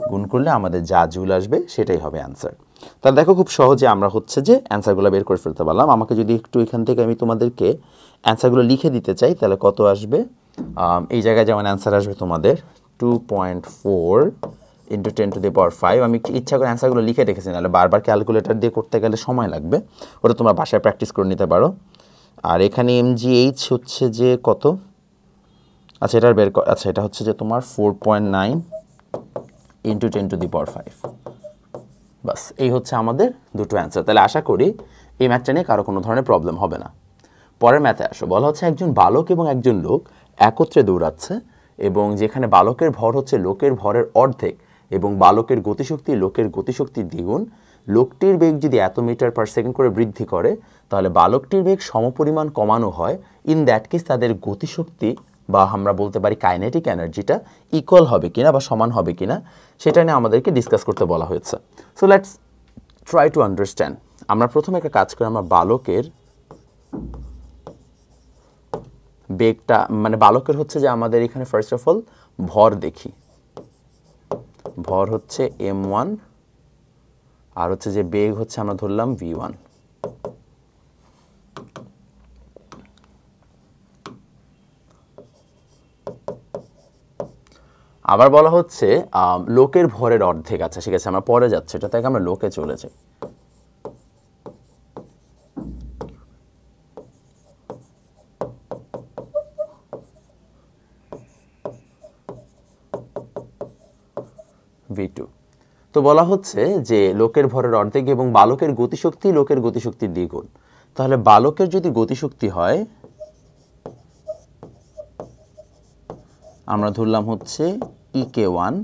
গুণ করলে আমাদের যা জুল আসবে সেটাই হবে অ্যান্সার। তাহলে দেখো খুব সহজে আমরা হচ্ছে যে অ্যান্সারগুলো বের করে ফেলতে পারলাম। আমাকে যদি একটু এখান থেকে আমি তোমাদেরকে অ্যান্সারগুলো লিখে দিতে চাই তাহলে কত আসবে, এই জায়গায় যেমন অ্যান্সার আসবে তোমাদের 2.4 × 10⁵। আমি ইচ্ছা করে অ্যান্সারগুলো লিখে রেখেছি, নাহলে বারবার ক্যালকুলেটর দিয়ে করতে গেলে সময় লাগবে, ওটা তোমরা বাসায় প্র্যাকটিস করে নিতে পারো। আর এখানে mgh হচ্ছে যে কত, আচ্ছা এটার আচ্ছা এটা হচ্ছে যে তোমার 4.9 × 10⁵। বাস এই হচ্ছে আমাদের দুটো অ্যান্সার। তাহলে আশা করি এই ম্যাথটা নিয়ে কারো কোনো ধরনের প্রবলেম হবে না। পরের ম্যাথে আসো, বলা হচ্ছে একজন বালক এবং একজন লোক একত্রে দৌড়াচ্ছে এবং যেখানে বালকের ভর হচ্ছে লোকের ভরের অর্ধেক এবং বালকের গতিশক্তি লোকের গতিশক্তির দ্বিগুণ, লোকটির বেগ যদি এত মিটার পার সেকেন্ড করে বৃদ্ধি করে তাহলে বালকটির বেগ সমপরিমাণ কমানো হয়। ইন দ্যাট কেস তাদের গতিশক্তি বা আমরা বলতে পারি কাইনেটিক এনার্জিটা ইকুয়াল হবে কিনা বা সমান হবে কিনা সেটা নিয়ে আমাদেরকে ডিসকাস করতে বলা হয়েছে। So let's try to understand. আমরা প্রথমে একটা কাজ করি, আমরা বালকের বেগটা মানে বালকের হচ্ছে যে আমাদের এখানে ফার্স্ট অফ অল ভর দেখি, ভর হচ্ছে m1 আর হচ্ছে যে বেগ হচ্ছে আমরা ধরলাম v1। আবার বলা হচ্ছে লোকের ভরের অর্ধেক। আচ্ছা ঠিক আছে, আমরা পরে যাচ্ছি, এটা থেকে আমরা লোকে চলে যাই। v2। তো বলা হচ্ছে যে লোকের ভরের অর্ধেক এবং বালকের গতিশক্তি লোকের গতিশক্তির দ্বিগুণ। তাহলে বালকের যদি গতিশক্তি হয় আমরা ধরলাম হচ্ছে ek1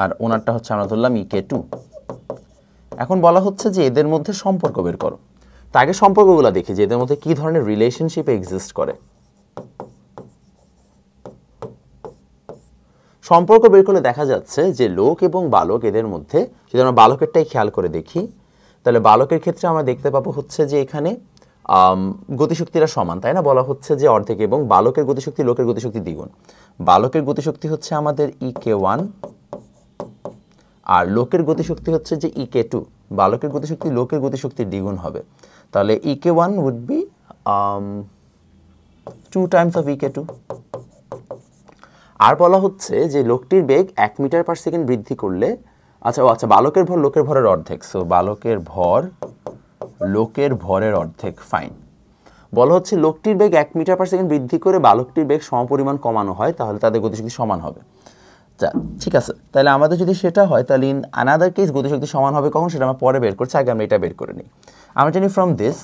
আর ওনারটা হচ্ছে আমরা ধরলাম ek2। এখন বলা হচ্ছে যে এদের মধ্যে সম্পর্ক বের করো। তো আগে সম্পর্কগুলো দেখি যে এদের মধ্যে কি ধরনের রিলেশনশিপ এক্সিস্ট করে। সম্পর্ক বের করলে দেখা যাচ্ছে যে লোক এবং বালক এদের মধ্যে, যদি আমরা বালকেরটাই খেয়াল করে দেখি তাহলে বালকের ক্ষেত্রে আমরা দেখতে পাবো হচ্ছে যে এখানে গতিশক্তিরা সমান, তাই না? বলা হচ্ছে যে অর্ধেক, এবং বালকের গতিশক্তি লোকের গতিশক্তি দ্বিগুণ। বালকের গতিশক্তি হচ্ছে আমাদের ek1 আর লোকের গতিশক্তি হচ্ছে যে ek2। বালকের গতিশক্তি লোকের গতিশক্তির দ্বিগুণ হবে, তাহলে ek1 would be 2 times of ek2। আর বলা হচ্ছে যে লোকটির বেগ 1 মিটার পার সেকেন্ড বৃদ্ধি করলে, আচ্ছা বালকের ভর লোকের ভরের অর্ধেক, সো বালকের ভর লোকের ভরের অর্ধেক, ফাইন। বলা হচ্ছে লোকটির বেগ 1 মিটার পার সেকেন্ড বৃদ্ধি করে বালকটির বেগ সমপরিমাণ কমানো হয়, তাহলে তাদের গতিশক্তি সমান হবে। ঠিক আছে, তাহলে আমাদের যদি সেটা হয় তাহলে ইন আনাদার কেস গতিশক্তি সমান হবে কখন, সেটা আমরা পরে বের করছি, আগে আমরা এটা বের করে নিই। আমরা জানি from this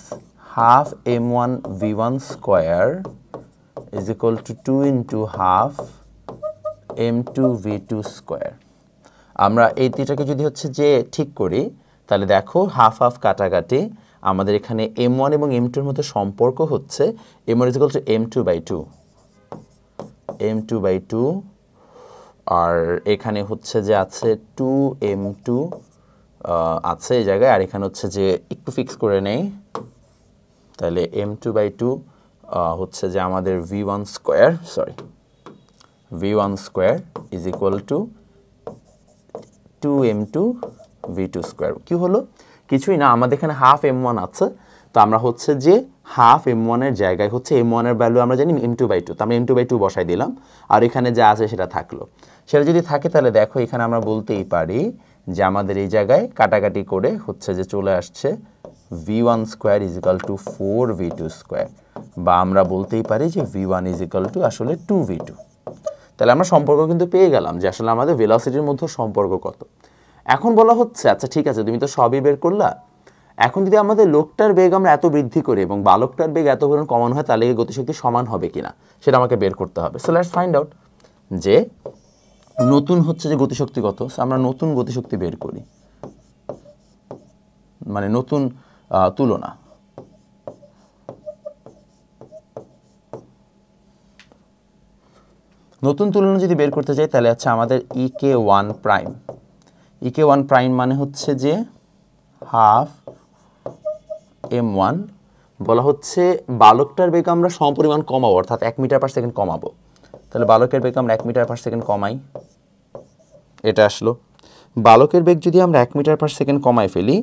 half m1 v1 square is equal to 2 into half m2 v2 square. আমরা এই দুইটাকে যদি হচ্ছে যে ঠিক করি তাহলে দেখো হাফ হাফ কাটাকাটি, আমাদের এখানে m1 এবং m2 এর মধ্যে সম্পর্ক হচ্ছে m1 is equal two m2/2, m2/2, আর এখানে হচ্ছে যে আছে 2m2 আছে এই জায়গায়, আর এখানে হচ্ছে যে একটু ফিক্স করে নেই, তাহলে m2/2 হচ্ছে যে আমাদের v1 square, sorry v1 square is equal two 2m2 v2 square. কি হলো? কিছুই না, আমাদের এখানে হাফ m1 আছে, তো আমরা হচ্ছে যে হাফ m1 এর জায়গায় হচ্ছে m1 এর ভ্যালু আমরা জানি m2/2, তো আমরা m2/2 বসাই দিলাম, আর এখানে যা আছে সেটা থাকলো। সেটা যদি থাকে তাহলে দেখো এখানে আমরা বলতেই পারি যে আমাদের এই জায়গায় কাটাকাটি করে হচ্ছে যে চলে আসছে v1 square is equal two 4v2 square, বা আমরা বলতেই পারি যে v1 ইজ ইকুয়াল টু আসলে 2v2। তাহলে আমরা সম্পর্ক কিন্তু পেয়ে গেলাম যে আসলে আমাদের ভেলোসিটির মধ্যে সম্পর্ক কত। এখন বলা হচ্ছে আচ্ছা ঠিক আছে, তুমি তো সবই বের করলা, এখন যদি আমাদের লোকটার বেগ আমরা এত বৃদ্ধি করি এবং বালকটার বেগ এত পরিমাণ কমানো হয় তাহলে এই গতিশক্তি সমান হবে কিনা সেটা আমাকে বের করতে হবে। সো লেটস ফাইন্ড আউট যে নতুন হচ্ছে যে গতিশক্তি কত। আমরা নতুন গতিশক্তি বের করি, মানে নতুন তুলনা। নতুন তুলনা যদি বের করতে চাই তাহলে হচ্ছে আমাদের ek1 প্রাইম, ek1 প্রাইম মানে হচ্ছে যে হাফ m1। বলা হচ্ছে বালকটার বেগ আমরা সমপরিমাণ কমাবো, অর্থাৎ 1 মিটার পার সেকেন্ড কমাবো, তাহলে বালকের বেগ আমরা 1 মিটার পার সেকেন্ড কমাই, এটা আসলো। বালকের বেগ যদি আমরা 1 মিটার পার সেকেন্ড কমাই ফেলি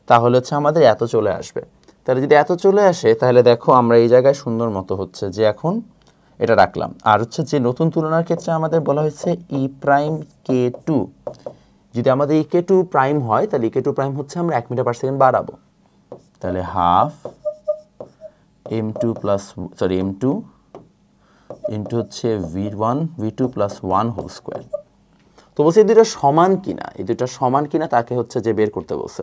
তাহলে হচ্ছে আমাদের এত চলে আসবে। তাহলে যদি এত চলে আসে তাহলে দেখো আমরা এই জায়গায় সুন্দর মতো হচ্ছে যে এখন এটা রাখলাম। আর হচ্ছে যে নতুন তুলনার ক্ষেত্রে আমাদের বলা হয়েছে e প্রাইম k2, যদি আমাদের ek2 প্রাইম হয় তাহলে ek2 প্রাইম হচ্ছে আমরা 1 মিটার পার সেকেন্ড বাড়াবো, তাহলে হাফ m2 ইন্টু হচ্ছে v2 প্লাস 1 হোল স্কোয়ার। তো বলছে এই দুটো সমান কিনা, এই দুটো সমান কিনা তাকে হচ্ছে যে বের করতে বলছে।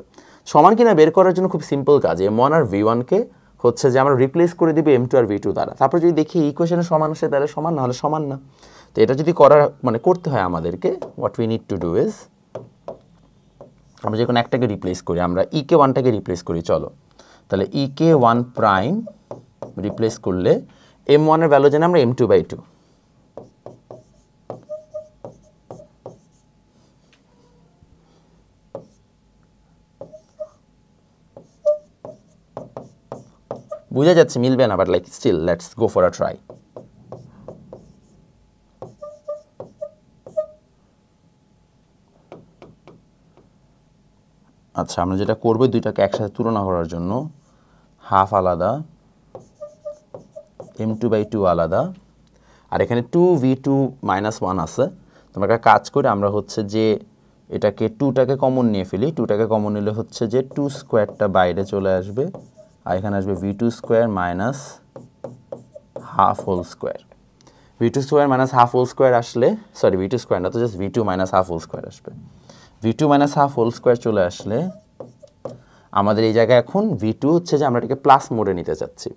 সমান কিনা বের করার জন্য খুব সিম্পল কাজ, m1 আর v1 কে হচ্ছে যে আমরা রিপ্লেস করে দিব m2 আর v2 দ্বারা, তারপর যদি দেখি ইকুয়েশনে সমান আসে তাহলে সমান, না হলে সমান না। তো এটা যদি করতে হয় আমাদেরকে what we need to do is আমরা যে কোনো একটাকে রিপ্লেস করি, আমরা ek1টাকে রিপ্লেস করি, চলো। তাহলে ek1 প্রাইম রিপ্লেস করলে m1 এর ভ্যালু জানি আমরা m2/2, বুঝা যাচ্ছে মিলবে না, but like still let's go for a try. আচ্ছা আমরা যেটা করব দুইটাকে একসাথে তুলনা করার জন্য হাফ আলাদা m2/2 আলাদা আর এখানে 2v2 - 1 আছে। তোমরা একটা কাজ করে আমরা হচ্ছে যে এটাকে 2টাকে কমন নিয়ে ফেলি। 2টাকে কমন নিলে হচ্ছে যে 2 স্কোয়ারটা বাইরে চলে আসবে আর এখানে আসবে v2 square minus half whole square. v2 square minus half whole square আসলে সরি v2 স্কোয়ার না তো just v2 minus half whole square আসবে। v2 minus half whole square চলে আসলে আমাদের এই জায়গায় এখন v2 হচ্ছে যে আমরা এটাকে প্লাস মোডে নিতে চাচ্ছি।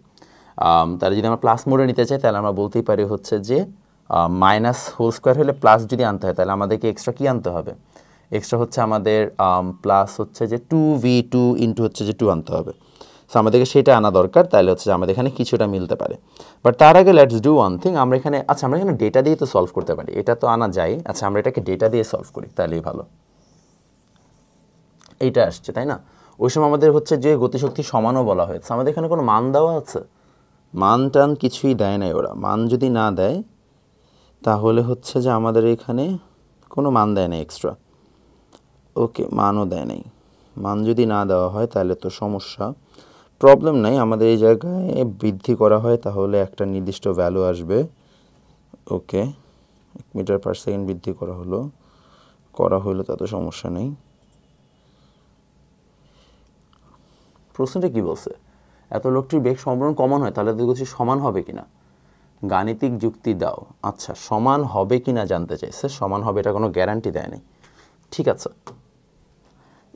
তাহলে যদি আমরা প্লাস মোডে নিতে চাই তাহলে আমরা বলতেই পারি হচ্ছে যে মাইনাস হোল স্কোয়ার হলে প্লাস যদি আনতে হয় তাহলে আমাদেরকে এক্সট্রা কি আনতে হবে? এক্সট্রা হচ্ছে আমাদের প্লাস হচ্ছে যে 2v2 ইন্টু হচ্ছে যে 2 আনতে হবে। সো আমাদেরকে সেটা আনা দরকার, তাহলে হচ্ছে আমাদের এখানে কিছুটা মিলতে পারে। বাট তার আগে লেটস ডু ওয়ান থিং। আমরা এখানে ডেটা দিয়ে তো সলভ করতে পারি, এটা তো আনা যায়। আচ্ছা আমরা এটাকে ডেটা দিয়ে সলভ করি তাহলেই ভালো। এইটা আসছে তাই না? ওই সময় আমাদের হচ্ছে যে গতিশক্তি সমানও বলা হয়েছে। আমাদের এখানে কোনো মান দেওয়া আছে? মান টান কিছুই দেয় নাই ওরা। মান যদি না দেয় তাহলে হচ্ছে যে আমাদের এখানে কোনো মান দেয় না এক্সট্রা। ওকে, মানও দেয় নাই। মান যদি না দেওয়া হয় তাহলে তো সমস্যা। প্রবলেম নাই, আমাদের এই জায়গায় বৃদ্ধি করা হয় তাহলে একটা নির্দিষ্ট ভ্যালু আসবে। ওকে, 1 মিটার পার সেকেন্ড বৃদ্ধি করা হলো তাতে সমস্যা নেই। প্রশ্নটা কি বলছে? এত লোকটির বেগ সমরণ কমন হয় তাহলে তো কিছু সমান হবে কিনা, গাণিতিক যুক্তি দাও। আচ্ছা সমান হবে কিনা জানতে চাইছে, সমান হবে এটা কোনো গ্যারান্টি দেয় নাই। ঠিক আছে,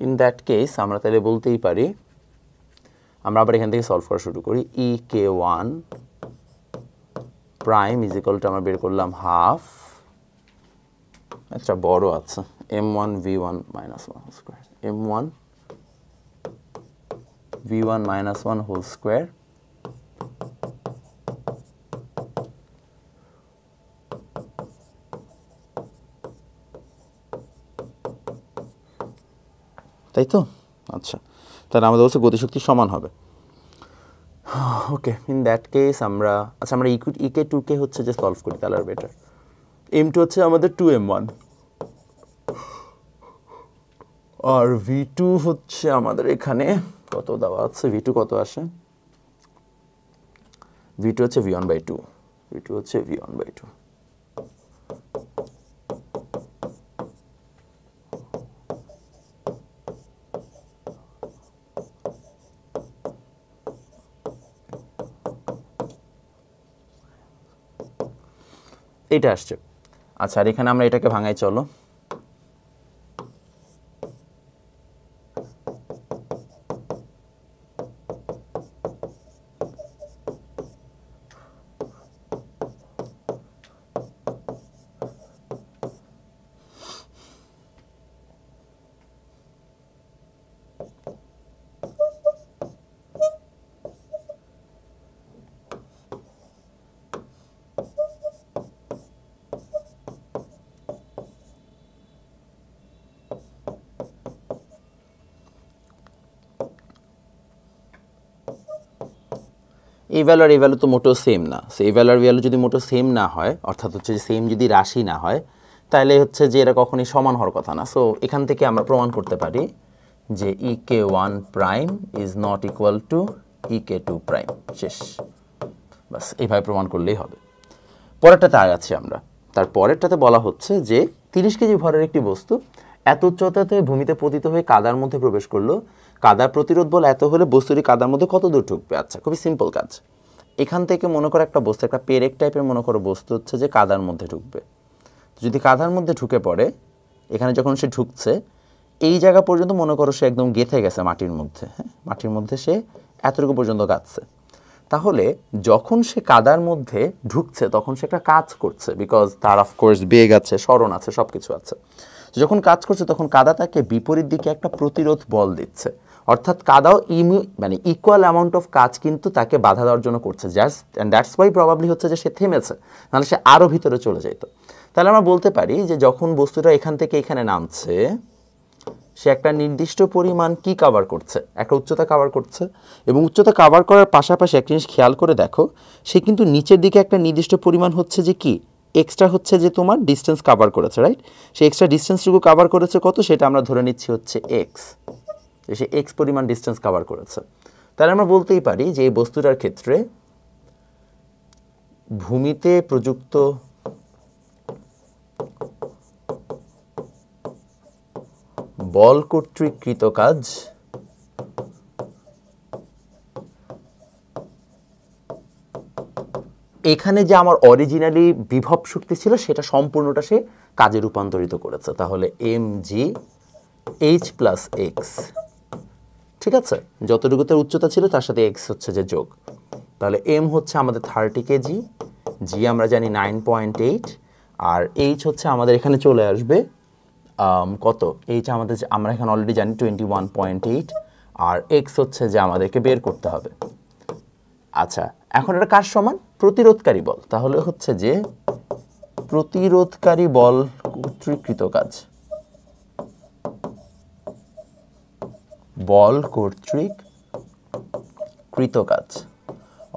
ইন দ্যাট কেস আমরা তাহলে বলতেই পারি, আমরা আবার এখান থেকে সলভ করা শুরু করি। ek1 prime is equal two আমরা বের করলাম হাফ, একটা বড় আছে m1 v1 - 1 square, m1 v1 - 1 whole square তাই তো? আচ্ছা তাহলে আমাদের বলছে গতিশক্তি সমান হবে। ওকে, ইন দ্যাট কেস আমরা ek2 কে হচ্ছে যে সলভ করি তাহলে আর বেটার। m2 হচ্ছে আমাদের 2m1 আর v2 হচ্ছে আমাদের এখানে কত দেওয়া আছে, v2 কত আসে, v2 হচ্ছে v1/2, v2 হচ্ছে v1/2। এটা আসছে। আচ্ছা আর এখানে আমরা এটাকে ভাঙাই, চলো। এই ভ্যালু আর এই ভ্যালু তো মোটেও সেম না। সো এই ভ্যালু আর ভ্যালু যদি মোটেও সেম না হয়, অর্থাৎ হচ্ছে যে সেম যদি রাশি না হয়, তাহলে হচ্ছে যে এরা কখনোই সমান হওয়ার কথা না। সো এখান থেকে আমরা প্রমাণ করতে পারি যে ek1 prime is not equal to ek2 prime. শেষ, বাস এইভাবে প্রমাণ করলেই হবে। পরেরটাতে আগাচ্ছি আমরা। তার পরেরটাতে বলা হচ্ছে যে 30 কেজি ভরের একটি বস্তু এত উচ্চতাতে ভূমিতে পতিত হয়ে কাদার মধ্যে প্রবেশ করলো, কাদার প্রতিরোধ বল এত হলে বস্তুটি কাদার মধ্যে কত দূর ঢুকবে। আচ্ছা খুবই সিম্পল কাজ। এখান থেকে মনে করো একটা বস্তু, একটা পেরেক টাইপের মনে করো বস্তু হচ্ছে যে কাদার মধ্যে ঢুকবে। যদি কাদার মধ্যে ঢুকে পড়ে, এখানে যখন সে ঢুকছে এই জায়গা পর্যন্ত মনে করো সে একদম গেঁথে গেছে মাটির মধ্যে, হ্যাঁ মাটির মধ্যে সে এতটুকু পর্যন্ত গাচ্ছে। তাহলে যখন সে কাদার মধ্যে ঢুকছে তখন সে একটা কাজ করছে, বিকজ তার অফকোর্স বেগ আছে, স্মরণ আছে, সব কিছু আছে। যখন কাজ করছে তখন কাদা তাকে বিপরীত দিকে একটা প্রতিরোধ বল দিচ্ছে, অর্থাৎ কাদাও ইকুয়াল অ্যামাউন্ট অফ কাজ কিন্তু তাকে বাধা দেওয়ার জন্য করছে। Just and that's why probably হচ্ছে যে সে থেমেছে, নাহলে সে আরও ভিতরে চলে যেত। তাহলে আমরা বলতে পারি যে যখন বস্তুটা এখান থেকে এখানে নামছে সে একটা নির্দিষ্ট পরিমাণ কি কভার করছে, একটা উচ্চতা কভার করছে, এবং উচ্চতা কভার করার পাশাপাশি একটা জিনিস খেয়াল করে দেখো, সে কিন্তু নিচের দিকে একটা নির্দিষ্ট পরিমাণ হচ্ছে যে কি এক্সট্রা হচ্ছে যে তোমার ডিস্টেন্স কভার করেছে, রাইট? সে এক্সট্রা ডিস্টেন্সটুকু কভার করেছে কত, সেটা আমরা ধরে নিচ্ছি হচ্ছে এক্স। যে সে এক্স পরিমাণ ডিস্টেন্স কভার করেছে, তাহলে আমরা বলতেই পারি যে এই বস্তুটার ক্ষেত্রে ভূমিতে প্রযুক্ত বল কর্তৃক কৃত কাজ এখানে যে আমার অরিজিনালি বিভব শক্তি ছিল সেটা সম্পূর্ণটা সে কাজে রূপান্তরিত করেছে। তাহলে M G H plus X, ঠিক আছে, যতটুকু তার উচ্চতা ছিল তার সাথে এক্স হচ্ছে যে যোগ। তাহলে এম হচ্ছে আমাদের 30 কেজি, জি আমরা জানি 9.8, আর এইচ হচ্ছে আমাদের এখানে চলে আসবে কত, এইচ আমাদের আমরা এখানে অলরেডি জানি 21.8, আর এক্স হচ্ছে যে আমাদেরকে বের করতে হবে। আচ্ছা, এখন এটা কার সমান? প্রতিরোধকারী বল। তাহলে হচ্ছে যে প্রতিরোধকারী বল কর্তৃক কৃত কাজ, বল কর্তৃক কৃত কাজ,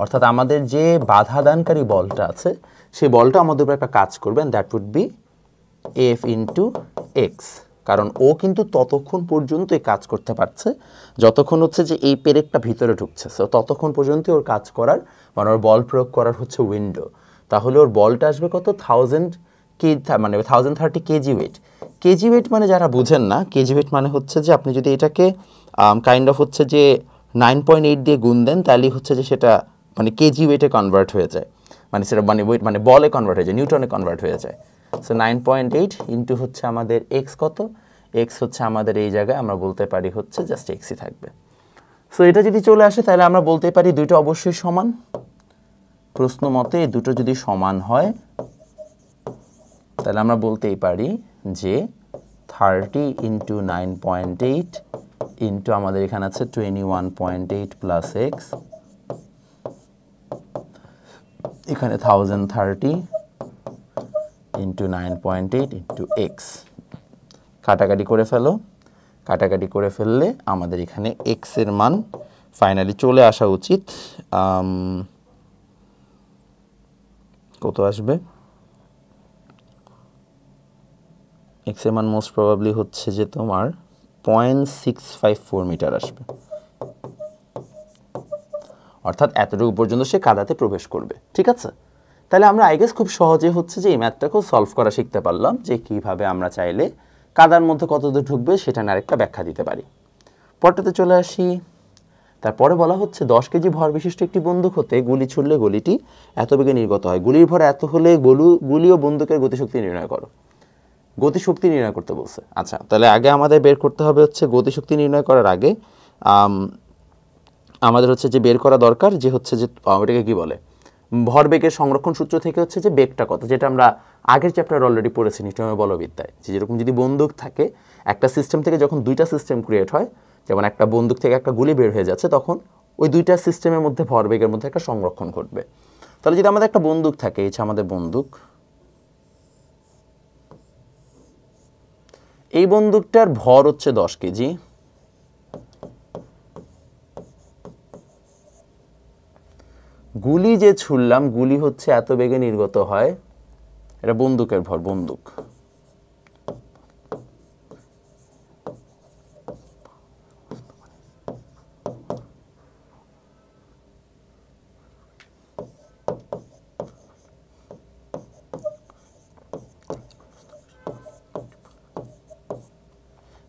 অর্থাৎ আমাদের যে বাধা দানকারী বলটা আছে সেই বলটা আমাদের উপর একটা কাজ করবে, that would be F into X. কারণ ও কিন্তু ততক্ষণ পর্যন্ত কাজ করতে পারছে যতক্ষণ হচ্ছে যে এই পেরেকটা ভিতরে ঢুকছে, সো ততক্ষণ পর্যন্ত ওর কাজ করার মানে ওর বল প্রয়োগ করার হচ্ছে উইন্ডো। তাহলে ওর বলটা আসবে কত, 1000 মানে 1030 কেজি ওয়েট। কেজি ওয়েট মানে যারা বুঝেন না, কেজি ওয়েট মানে হচ্ছে যে আপনি যদি এটাকে কাইন্ড অফ হচ্ছে যে 9.8 দিয়ে গুণ দেন তাহলেই হচ্ছে যে সেটা মানে কেজি ওয়েটে কনভার্ট হয়ে যায়, মানে সেটা মানে ওয়েট মানে বলে কনভার্ট হয়ে যায়, নিউটনে কনভার্ট হয়ে যায়। সো 9.8 ইন্টু হচ্ছে আমাদের এক্স কত, এক্স হচ্ছে আমাদের এই জায়গায় আমরা বলতে পারি হচ্ছে জাস্ট এক্সই থাকবে। সো এটা যদি চলে আসে তাহলে আমরা বলতে পারি দুটো অবশ্যই সমান। প্রশ্ন মতে এই দুটো যদি সমান হয় তাহলে আমরা বলতেই পারি যে 30 ইন্টু 9.8 ইন্টু আমাদের এখানে আছে 21.8 প্লাস এক্স, এখানে 1030 ইন্টু 9.8 ইন্টু এক্স, কাটাকাটি করে ফেলো, কাটাকাটি করে ফেললে আমাদের এখানে এক্স এর মান ফাইনালি চলে আসা উচিত কত আসবে, এক্স এর মান মোস্ট প্রবাবলি হচ্ছে যে তোমার 0.654 মিটার আসবে, অর্থাৎ এতটুকু পর্যন্ত সে কাদাতে প্রবেশ করবে। ঠিক আছে, তাহলে আমরা আই গেস খুব সহজে হচ্ছে যে এই ম্যাথটাকেও সলভ করা শিখতে পারলাম যে কিভাবে আমরা চাইলে কাদার মধ্যে কতদূর ঢুকবে সেটা নিয়ে আরেকটা ব্যাখ্যা দিতে পারি। পরটাতে চলে আসি, তারপরে বলা হচ্ছে 10 কেজি ভর বিশিষ্ট একটি বন্দুক হতে গুলি ছুড়লে গুলিটি এত বেগে নির্গত হয়, গুলির ভর এত হলে গুলি ও বন্দুকের গতিশক্তি নির্ণয় করো। গতিশক্তি নির্ণয় করতে বলছে। আচ্ছা, তাহলে আগে আমাদের বের করতে হবে হচ্ছে গতিশক্তি নির্ণয় করার আগে আমাদের হচ্ছে যে বের করা দরকার যে হচ্ছে যে ওটাকে কি বলে, ভরবেগের সংরক্ষণ সূত্র থেকে হচ্ছে যে বেগটা কত, যেটা আমরা আগের চ্যাপ্টার অলরেডি পড়েছি নিউটনের বলবিদ্যায়, যে যেরকম যদি বন্দুক থাকে একটা সিস্টেম থেকে যখন দুইটা সিস্টেম ক্রিয়েট হয়, যেমন একটা বন্দুক থেকে একটা গুলি বের হয়ে যাচ্ছে, তখন ওই দুইটা সিস্টেমের মধ্যে ভরবেগের মধ্যে একটা সংরক্ষণ ঘটবে। তাহলে যদি আমাদের একটা বন্দুক থাকে, এই আমাদের বন্দুক, এই বন্দুকটার ভর হচ্ছে 10 কেজি, গুলি যে ছুড়লাম গুলি হচ্ছে এত বেগে নির্গত হয়, এটা বন্দুকের ভর, বন্দুক।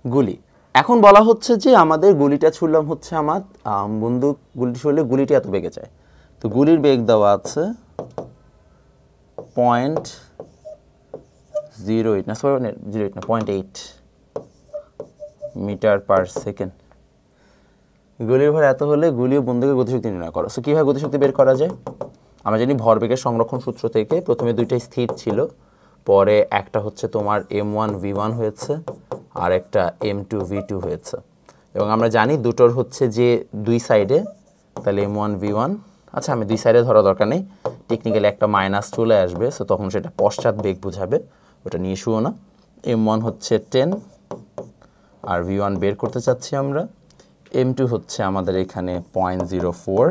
গুলি এখন বলা হচ্ছে যে আমাদের গুলিটা ছুড়লাম হচ্ছে আমার বন্দুক, গুলিটি ছুড়লে গুলিটি এত বেগে যায়, তো গুলির বেগ দেওয়া আছে 0.8 মিটার পার সেকেন্ড। গুলির ভর এত হলে গুলি ও বন্দুকের গতিশক্তি নির্ণয় করো। সো কীভাবে গতিশক্তি বের করা যায়? আমরা জানি ভরবেগের সংরক্ষণ সূত্র থেকে প্রথমে দুইটাই স্থির ছিল, পরে একটা হচ্ছে তোমার m1 v1 হয়েছে আর একটা m2 v2 হয়েছে, এবং আমরা জানি দুটোর হচ্ছে যে দুই সাইডে, তাহলে m1 v1, আচ্ছা আমি দুই সাইডে ধরা দরকার নেই, টেকনিক্যালি একটা মাইনাস চলে আসবে, সো তখন সেটা পশ্চাৎ বেগ বোঝাবে, ওটা নিয়ে শুও না। m1 হচ্ছে 10 আর v1 বের করতে চাচ্ছি আমরা, m2 হচ্ছে আমাদের এখানে 0.04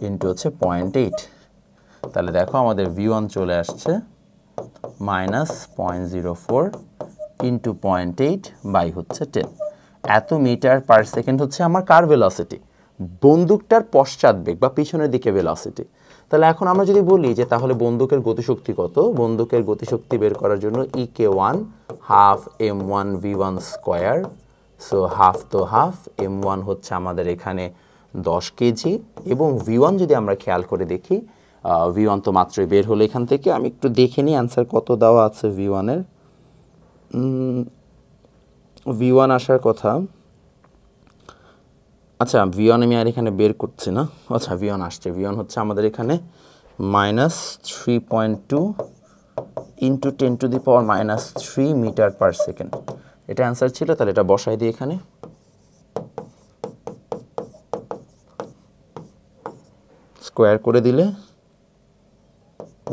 ইন্টু হচ্ছে 0.8, তাহলে দেখো আমাদের v1 চলে আসছে -0.04 ইন্টু 0.8 বাই হচ্ছে 10। এত মিটার পার সেকেন্ড হচ্ছে আমার কার ভেলোসিটি, বন্দুকটার পশ্চাৎ বেগ বা পিছনের দিকে ভেলোসিটি। তাহলে এখন আমরা যদি বলি যে তাহলে বন্দুকের গতিশক্তি কত, বন্দুকের গতিশক্তি বের করার জন্য EK1 half m1v1 square. So half তো হাফ, m1 হচ্ছে আমাদের এখানে 10 কেজি, এবং v1 যদি আমরা খেয়াল করে দেখি, v1 তো মাত্রই বের হলো এখান থেকে। আমি একটু দেখে নিই অ্যান্সার কত দেওয়া আছে v1 এর। v1 আসার কথা, আচ্ছা v1 আমি আর এখানে বের করছি না, আচ্ছা v1 আসছে। v1 হচ্ছে আমাদের এখানে -3.2 ইন্টু 10⁻³ মিটার পার সেকেন্ড, এটা অ্যান্সার ছিল। তাহলে এটা বসাই দিই এখানে, স্কোয়ার করে দিলে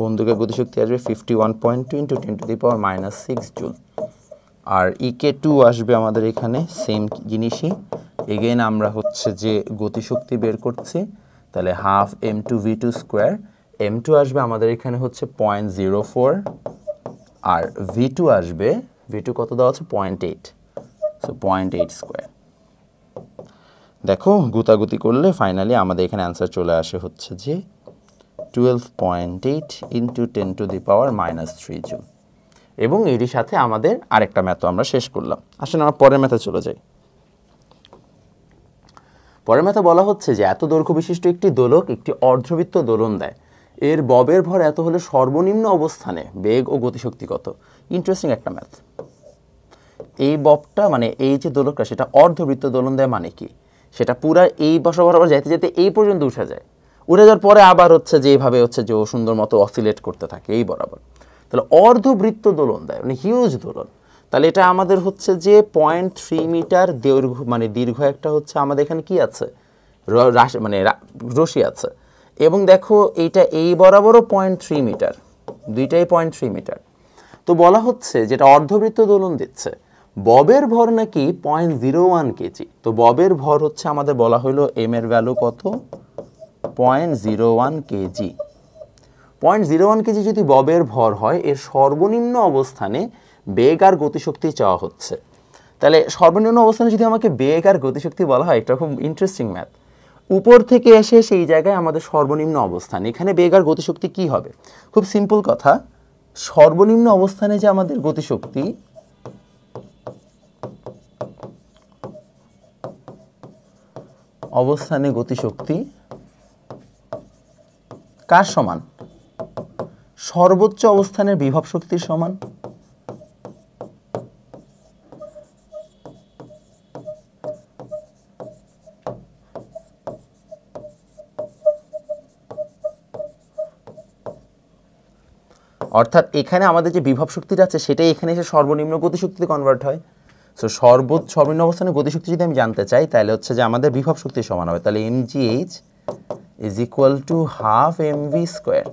বন্দুকের গতিশক্তি আসবে 51.2 ইন্টু 10⁻⁶ জুল। আর EK2 আসবে আমাদের এখানে সেম জিনিসই, এগেন আমরা হচ্ছে যে গতিশক্তি বের করছি, তাহলে হাফ m2v2 স্কোয়ার। m2 আসবে আমাদের এখানে হচ্ছে 0.04, আর v2 আসবে, v2 কত দেওয়া আছে 0.8, সো 0.8 স্কোয়ার। দেখো গুতাগুতি করলে ফাইনালি আমাদের এখানে অ্যান্সার চলে আসে হচ্ছে যে 12.8 ইন্টু 10⁻³ জুল। এবং এরই সাথে আমাদের আরেকটা ম্যাথও আমরা শেষ করলাম। আসলে আমরা পরের ম্যাথে চলে যাই। পরের ম্যাথে বলা হচ্ছে যে এত দৈর্ঘ্য বিশিষ্ট একটি দোলক একটি অর্ধবৃত্ত দোলন দেয়, এর ববের ভর এত হলে সর্বনিম্ন অবস্থানে বেগ ও গতিশক্তি কত। ইন্টারেস্টিং একটা ম্যাথ। এই ববটা মানে এই যে দোলকটা সেটা অর্ধবৃত্ত দোলন দেয় মানে কি, সেটা পুরা এই বসা বরাবর যাইতে যেতে এই পর্যন্ত উঠে যায়, উঠে যাওয়ার পরে আবার হচ্ছে যে এইভাবে হচ্ছে যে ও সুন্দর মতো অসিলেট করতে থাকে এই বরাবর। তাহলে অর্ধবৃত্ত দোলন দেয় মানে হিউজ দোলন। তাহলে এটা আমাদের হচ্ছে যে 0.3 মিটার দৈর্ঘ্য মানে দীর্ঘ একটা হচ্ছে আমাদের এখানে কি আছে, মানে রশি আছে। এবং দেখো এইটা এই বরাবরও 0.3 মিটার, দুইটাই 0.3 মিটার। তো বলা হচ্ছে যেটা অর্ধবৃত্ত দোলন দিচ্ছে, ববের ভর নাকি 0.01 কেজি। তো ববের ভর হচ্ছে আমাদের বলা হলো এম এর ভ্যালু কত, 0.01 কেজি। 0.01 কেজি যদি ববের ভর হয়, এর সর্বনিম্ন অবস্থানে বেগ আর গতিশক্তি চাওয়া হচ্ছে। তাহলে সর্বনিম্ন অবস্থানে যদি আমাকে বেগ আর গতিশক্তি বলা হয়, এটা খুব ইন্টারেস্টিং ম্যাথ। উপর থেকে এসে সেই জায়গায় আমাদের সর্বনিম্ন অবস্থান, এখানে বেগ আর গতিশক্তি কি হবে, খুব সিম্পল কথা, সর্বনিম্ন অবস্থানে যে আমাদের গতিশক্তি, অবস্থানে গতিশক্তি কার সমান, সর্বোচ্চ অবস্থানের বিভব শক্তির সমান। অর্থাৎ এখানে আমাদের যে বিভব শক্তিটা আছে সেটাই এখানে এসে সর্বনিম্ন গতিশক্তিতে কনভার্ট হয়। সো সর্বনিম্ন অবস্থানে গতিশক্তি যদি আমি জানতে চাই, তাহলে হচ্ছে যে আমাদের বিভব শক্তির সমান হবে, তাহলে mgh is equal to half mv square.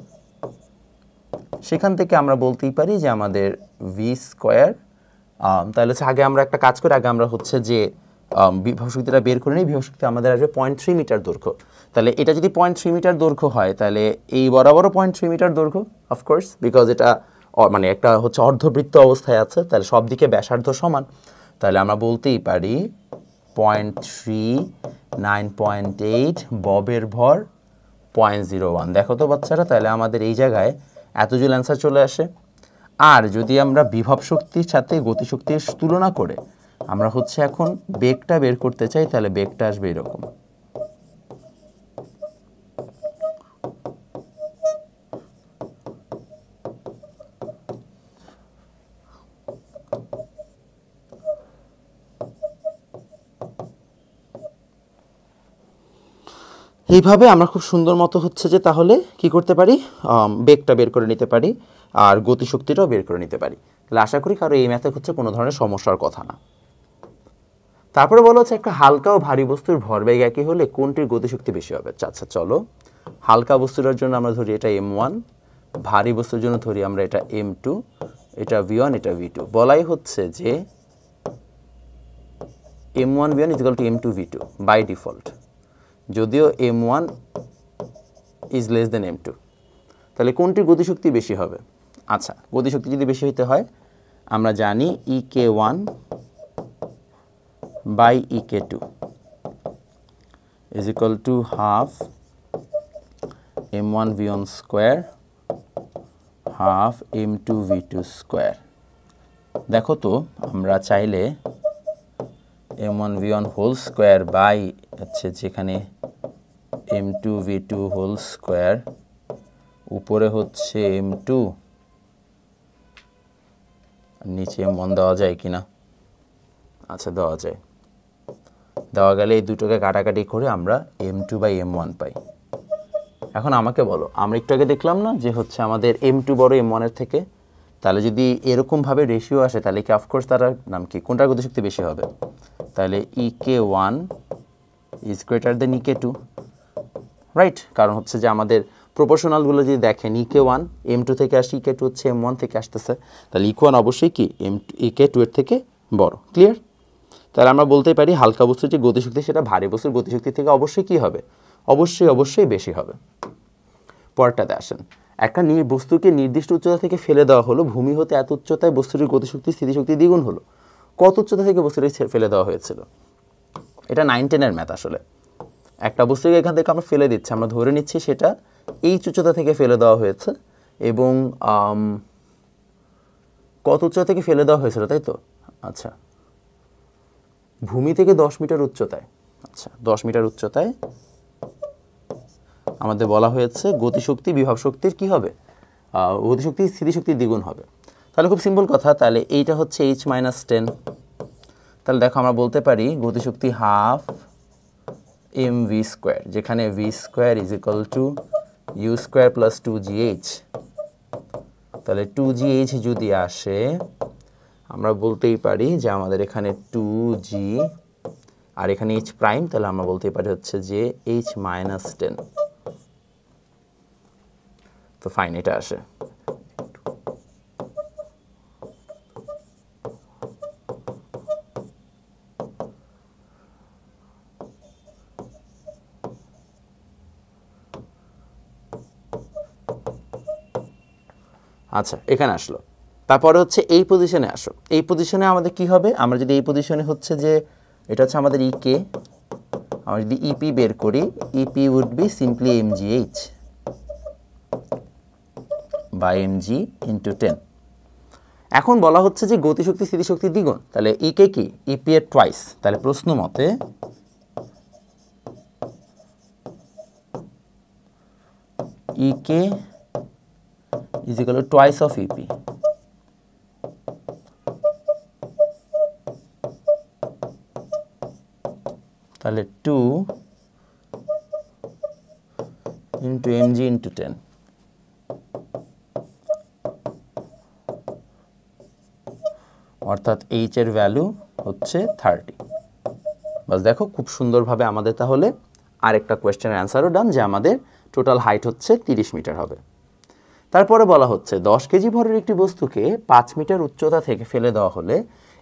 সেখান থেকে আমরা বলতেই পারি যে আমাদের ভি স্কোয়ার, তাহলে হচ্ছে আগে আমরা একটা কাজ করে আগে আমরা হচ্ছে যে বিভব শক্তিটা বের করে নিই। বিভব শক্তি আমাদের আসবে 0.3 মিটার দৈর্ঘ্য। তাহলে এটা যদি 0.3 মিটার দৈর্ঘ্য হয়, তাহলে এই বরাবরও 0.3 মিটার দৈর্ঘ্য, অফকোর্স, বিকজ এটা মানে একটা হচ্ছে অর্ধবৃত্ত অবস্থায় আছে, তাহলে সব দিকে ব্যাসার্ধ সমান। তাহলে আমরা বলতেই পারি 0.3 9.8, ববের ভর 0.01। দেখো তো বাচ্চারা, তাহলে আমাদের এই জায়গায় এত জুল অ্যান্সার চলে আসে। আর যদি আমরা বিভব শক্তির সাথে গতিশক্তির তুলনা করে আমরা হচ্ছে এখন বেগটা বের করতে চাই, তাহলে বেগটা আসবে এরকম। এইভাবে আমরা খুব সুন্দর মতো হচ্ছে যে তাহলে কি করতে পারি, বেগটা বের করে নিতে পারি আর গতিশক্তিটাও বের করে নিতে পারি। তাহলে আশা করি কারো এই ম্যাথে হচ্ছে কোনো ধরনের সমস্যার কথা না। তারপরে বলা হচ্ছে একটা হালকা ও ভারী বস্তুর ভরবেগ একই হলে কোনটির গতিশক্তি বেশি হবে। আচ্ছা চলো, হালকা বস্তুটার জন্য আমরা ধরি এটা m1, ভারী বস্তুর জন্য ধরি আমরা এটা m2, এটা v1, এটা v2। বলাই হচ্ছে যে m1 v1 is equal to m2 v2 by default, যদিও m1 is less than m2। তাহলে কোনটির গতিশক্তি বেশি হবে? আচ্ছা, গতিশক্তি যদি বেশি হতে হয় আমরা জানি EK1 by ek2 is equal to half m1 v1 square half m2 v2 square। দেখো তো আমরা চাইলে m1 v1 whole square by হচ্ছে যেখানে m2 v2 হোল স্কোয়ার উপরে হচ্ছে m2 নিচে m1 দেওয়া যায় কিনা? আচ্ছা দেওয়া যায়, দেওয়া গেলে এই দুটোকে কাটাকাটি করে আমরা m2 বাই m1 পাই। এখন আমাকে বলো, আমরা একটু আগে দেখলাম না যে হচ্ছে আমাদের m2 বড় m1 এর থেকে, তাহলে যদি এরকমভাবে রেশিও আসে তাহলে কি অফকোর্স তার নাম কি, কোনটার গতিশক্তি বেশি হবে? তাহলে ek1 is greater than ek2, right? কারণ হচ্ছে যে আমাদের প্রপোর্শনালগুলো যদি দেখেন ek1 m2 থেকে আসে, ek2 হচ্ছে m1 থেকে আসতেছে, তাহলে ek1 অবশ্যই কি ek2 এর থেকে বড়। ক্লিয়ার? তাহলে আমরা বলতে পারি হালকা বস্তুর যে গতিশক্তি সেটা ভারী বস্তুর গতিশক্তি থেকে অবশ্যই কি হবে? অবশ্যই বেশি হবে। পরেরটাতে আসেন, একটা বস্তুকে নির্দিষ্ট উচ্চতা থেকে ফেলে দেওয়া হলো, ভূমি হতে এত উচ্চতায় বস্তুটির গতিশক্তি স্থিতিশক্তি দ্বিগুণ হলো। কত উচ্চতা থেকে বস্তুটি ফেলে দেওয়া হয়েছিল? এটা 9-10 ম্যাথ। আসলে একটা বস্তুকে এখান থেকে আমরা ফেলে দিচ্ছি, আমরা ধরে নিচ্ছি সেটা এই উচ্চতা থেকে ফেলে দেওয়া হয়েছে, এবং কত উচ্চতা থেকে ফেলে দেওয়া হয়েছিল, তাই তো? আচ্ছা, ভূমি থেকে 10 মিটার উচ্চতায়। আচ্ছা, 10 মিটার উচ্চতায় আমাদের বলা হয়েছে গতিশক্তি বিভব শক্তির কি হবে? গতিশক্তি স্থিতিশক্তির দ্বিগুণ হবে। তাহলে খুব সিম্পল কথা, তাহলে এইটা হচ্ছে h-10। তাহলে দেখো আমরা বলতে পারি গতিশক্তি হাফ mv স্কোয়ার, যেখানে v square is equal two u square plus 2gh। তাহলে 2gh যদি আসে আমরা বলতেই পারি যে আমাদের এখানে 2g আর এখানে h প্রাইম, তাহলে আমরা বলতেই পারি হচ্ছে যে h-10। তো ফাইন, এটা আসে। আচ্ছা, এখানে আসলো। তারপরে হচ্ছে এই পজিশনে আসো। এই পজিশনে আমাদের কি হবে? আমরা যদি এই পজিশনে হচ্ছে যে এটা হচ্ছে আমাদের ek, আমরা যদি ep বের করি, ep would be simply mgh by mg into 10। এখন বলা হচ্ছে যে গতিশক্তি স্থিতিশক্তি দ্বিগুণ, তাহলে ek কি ep এর টুয়াইস। তাহলে প্রশ্ন মতে ek is equal to twice of ep। তাহলে 2 into mg into 10। অর্থাৎ h এর ভ্যালু হচ্ছে 30। বাস দেখো খুব সুন্দরভাবে আমাদের তাহলে আরেকটা কোয়েশ্চেনের অ্যান্সারও ডান, যে আমাদের টোটাল হাইট হচ্ছে 30 মিটার হবে। তারপরে বলা হচ্ছে 10 কেজি ভরের একটি বস্তুকে 5 মিটার উচ্চতা থেকে ফেলে দেওয়া হলে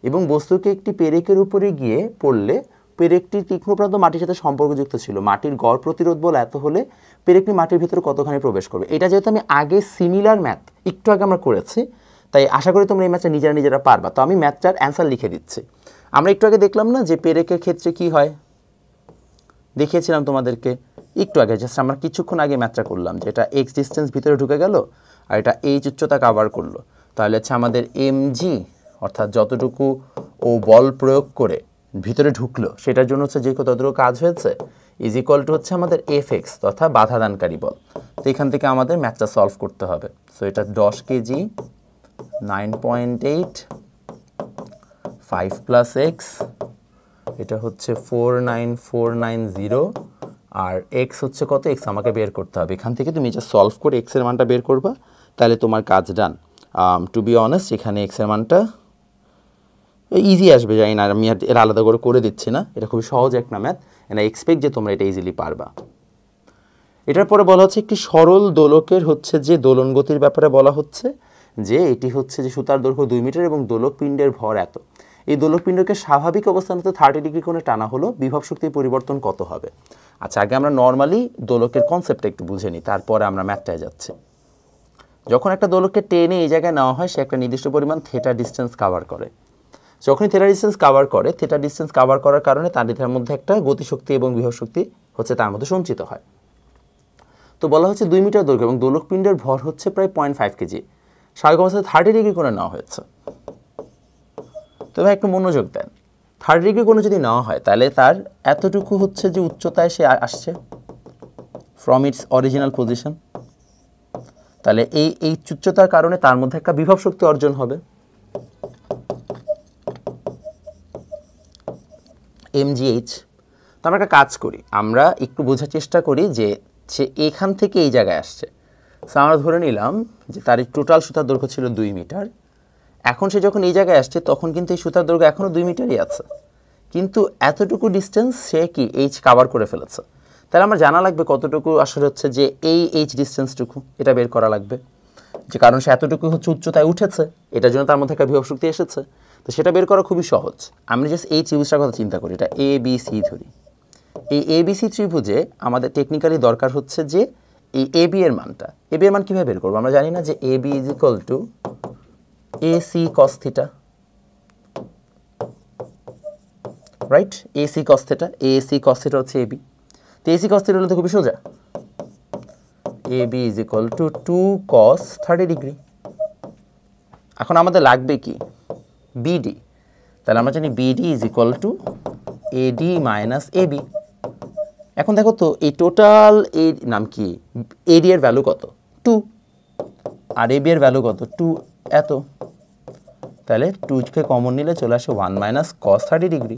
এবং বস্তুকে একটি পেরেকের উপরে গিয়ে পড়লে পেরেকটি তীক্ষ্ণ প্রান্ত মাটির সাথে সম্পর্কযুক্ত ছিল, মাটির গড় প্রতিরোধ বল এত হলে পেরেকটি মাটির ভিতরে কতখানি প্রবেশ করবে। এটা যেহেতু আমি আগে সিমিলার ম্যাথ একটু আগে আমরা করেছি, তাই আশা করি তোমরা এই ম্যাথটা নিজেরা পারবা। তো আমি ম্যাথটার অ্যান্সার লিখে দিচ্ছি। আমরা একটু আগে দেখলাম না যে পেরেকের ক্ষেত্রে কি হয়, দেখিয়েছিলাম তোমাদেরকে একটু আগে, জাস্ট আমরা কিছুক্ষণ আগে ম্যাথটা করলাম, যে এটা এক্স ডিস্টেন্স ভিতরে ঢুকে গেল আর এটা এইচ উচ্চতা কাভার করলো। তাহলে হচ্ছে আমাদের এমজি অর্থাৎ যতটুকু ও বল প্রয়োগ করে ভিতরে ঢুকলো সেটার জন্য হচ্ছে যে কতটুকু কাজ হয়েছে ইজ ইকুয়াল টু হচ্ছে আমাদের এফ এক্স তথা বাধাদানকারী বল। তো এখান থেকে আমাদের ম্যাথটা সলভ করতে হবে। সো এটা 10 কেজি 9.8 5 প্লাস এক্স, এটা হচ্ছে 49490, আর এক্স হচ্ছে কত, এক্স আমাকে বের করতে হবে। এখান থেকে তুমি যা সলভ করে এক্সের মানটা বের করবা, তাহলে তোমার কাজ ডান। টু বি অনেস্ট এখানে এক্সের মানটা ইজি আসবে, জানি না, আমি এর আলাদা করে দিচ্ছি না, এটা খুবই সহজ একটা ম্যাথ, এন্ড আই এক্সপেক্ট যে তোমরা এটা ইজিলি পারবা। এটার পরে বলা হচ্ছে একটি সরল দোলকের হচ্ছে যে দোলন গতির ব্যাপারে বলা হচ্ছে যে এটি হচ্ছে যে সুতার দৈর্ঘ্য 2 মিটার এবং দোলক পিণ্ডের ভর এত। এই দোলক পিণ্ডকে স্বাভাবিক অবস্থান হতে 30 ডিগ্রি কোণে টানা হলো, বিভব শক্তির পরিবর্তন কত হবে? আচ্ছা, আগে আমরা নর্মালি দোলকের কনসেপ্টটা একটু বুঝে নিই, তারপরে আমরা ম্যাথটায় যাচ্ছি। যখন একটা দোলককে টেনে এই জায়গায় নেওয়া হয়, সে একটা নির্দিষ্ট পরিমাণ থেটা ডিস্টেন্স কভার করে। যখনই থিটা ডিস্টেন্স কাভার করে, থিটা ডিস্টেন্স কাভার করার কারণে তার দ্বিধার মধ্যে একটা গতিশক্তি এবং বিভব শক্তি হচ্ছে তার মধ্যে সঞ্চিত হয়। তো বলা হচ্ছে 2 মিটার দৈর্ঘ্য এবং দোলকপিণ্ডের ভর হচ্ছে প্রায় 0.5 কেজি, স্বাভাবিক অবস্থায় 30 ডিগ্রি কোণে নেওয়া হয়েছে। তবে একটু মনোযোগ দেন, 30 ডিগ্রি কোণে যদি নেওয়া হয় তাহলে তার এতটুকু হচ্ছে যে উচ্চতায় সে আসছে ফ্রম ইটস অরিজিনাল পজিশন, তাহলে এই উচ্চতার কারণে তার মধ্যে একটা বিভব শক্তি অর্জন হবে mgh। তো আমরা একটা কাজ করি, আমরা একটু বোঝার চেষ্টা করি যে সে এখান থেকে এই জায়গায় আসছে। সো আমরা ধরে নিলাম যে তার টোটাল সুতার দৈর্ঘ্য ছিল 2 মিটার। এখন সে যখন এই জায়গায় আসছে তখন কিন্তু এই সুতার দৈর্ঘ্য এখনও 2 মিটারই আছে, কিন্তু এতটুকু ডিস্টেন্স সে কি এইচ কাভার করে ফেলেছে। তাহলে আমার জানা লাগবে কতটুকু আসলে হচ্ছে যে এই এইচ ডিস্টেন্সটুকু, এটা বের করা লাগবে, যে কারণ সে এতটুকু হচ্ছে উচ্চতায় উঠেছে, এটার জন্য তার মধ্যে একটা বিভব শক্তি এসেছে। তো সেটা বের করা খুবই সহজ। আমি জাস্ট এই ত্রিভুজটার কথা চিন্তা করি, এটা এ বি সি ধরি। এই এ বি সি ত্রিভুজে আমাদের টেকনিক্যালি দরকার হচ্ছে যে এই এ বি এর মানটা, এ বি এর মান কীভাবে বের করবো? আমরা জানি না যে A B is equal to A C cos theta, right? A C cos theta, A C cos theta হচ্ছে এ বি। তো এ সি কস থিটা হলে তো খুবই সোজা, A B is equal to 2 cos 30 degree. এখন আমাদের লাগবে কি? বিডি। তাহলে আমরা জানি BD is equal to AD minus AB. এখন দেখো তো এই টোটাল এ নাম কি, এডি এর ভ্যালু কত? 2, আর এবি এর ভ্যালু কত? 2 এত। তাহলে 2কে কমন নিলে চলে আসে 1 মাইনাস cos 30 ডিগ্রি।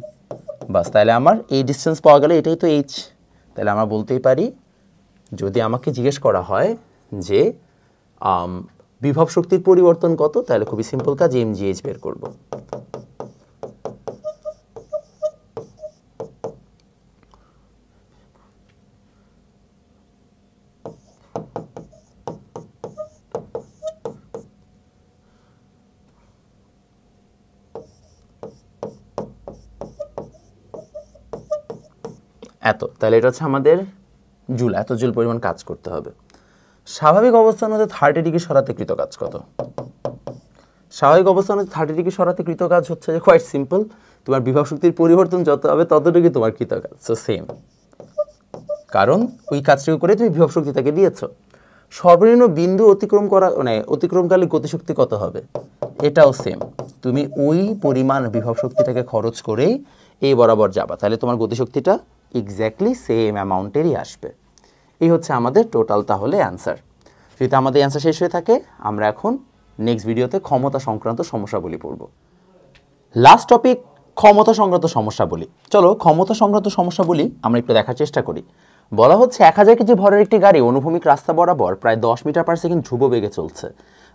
বাস, তাহলে আমার এই ডিস্টেন্স পাওয়া গেলে এটাই তো এইচ। তাহলে আমরা বলতেই পারি, যদি আমাকে জিজ্ঞেস করা হয় যে বিভব শক্তির পরিবর্তন কত, তাহলে খুবই সিম্পল কাজ, mgh বের করব। এত, তাহলে এটা হচ্ছে আমাদের জুল, এত জুল পরিমাণ কাজ করতে হবে। স্বাভাবিক অবস্থান হতে 30 ডিগ্রি সরাতে কৃত কাজ কত? স্বাভাবিক অবস্থান হতে 30 ডিগ্রি সরাতে কৃত কাজ হচ্ছে যে কোয়াইট সিম্পল, তোমার বিভব শক্তির পরিবর্তন যত হবে ততটুকুই তোমার কৃত কাজ। সো সেম, কারণ ওই কাজটুকু করে তুমি বিভব শক্তি তাকে দিয়েছ। সর্বনিম্ন বিন্দু অতিক্রম করা মানে অতিক্রমকালে গতিশক্তি কত হবে? এটাও সেম, তুমি ওই পরিমাণ বিভব শক্তিটাকে খরচ করেই এই বরাবর যাবা, তাহলে তোমার গতিশক্তিটা এক্স্যাক্টলি সেম অ্যামাউন্টেরই আসবে। এই হচ্ছে আমাদের টোটাল তাহলে অ্যান্সার। যদি আমাদের অ্যান্সার শেষ হয়ে থাকে, আমরা এখন নেক্সট ভিডিওতে ক্ষমতা সংক্রান্ত সমস্যাগুলি পড়ব। লাস্ট টপিক ক্ষমতা সংক্রান্ত সমস্যাবলী। চলো ক্ষমতা সংক্রান্ত সমস্যাবলী আমরা একটু দেখার চেষ্টা করি। বলা হচ্ছে 1000 কেজি ভরের একটি গাড়ি অনুভূমিক রাস্তা বরাবর প্রায় 10 মিটার পার সেকেন্ড ধ্রুব বেগে চলছে।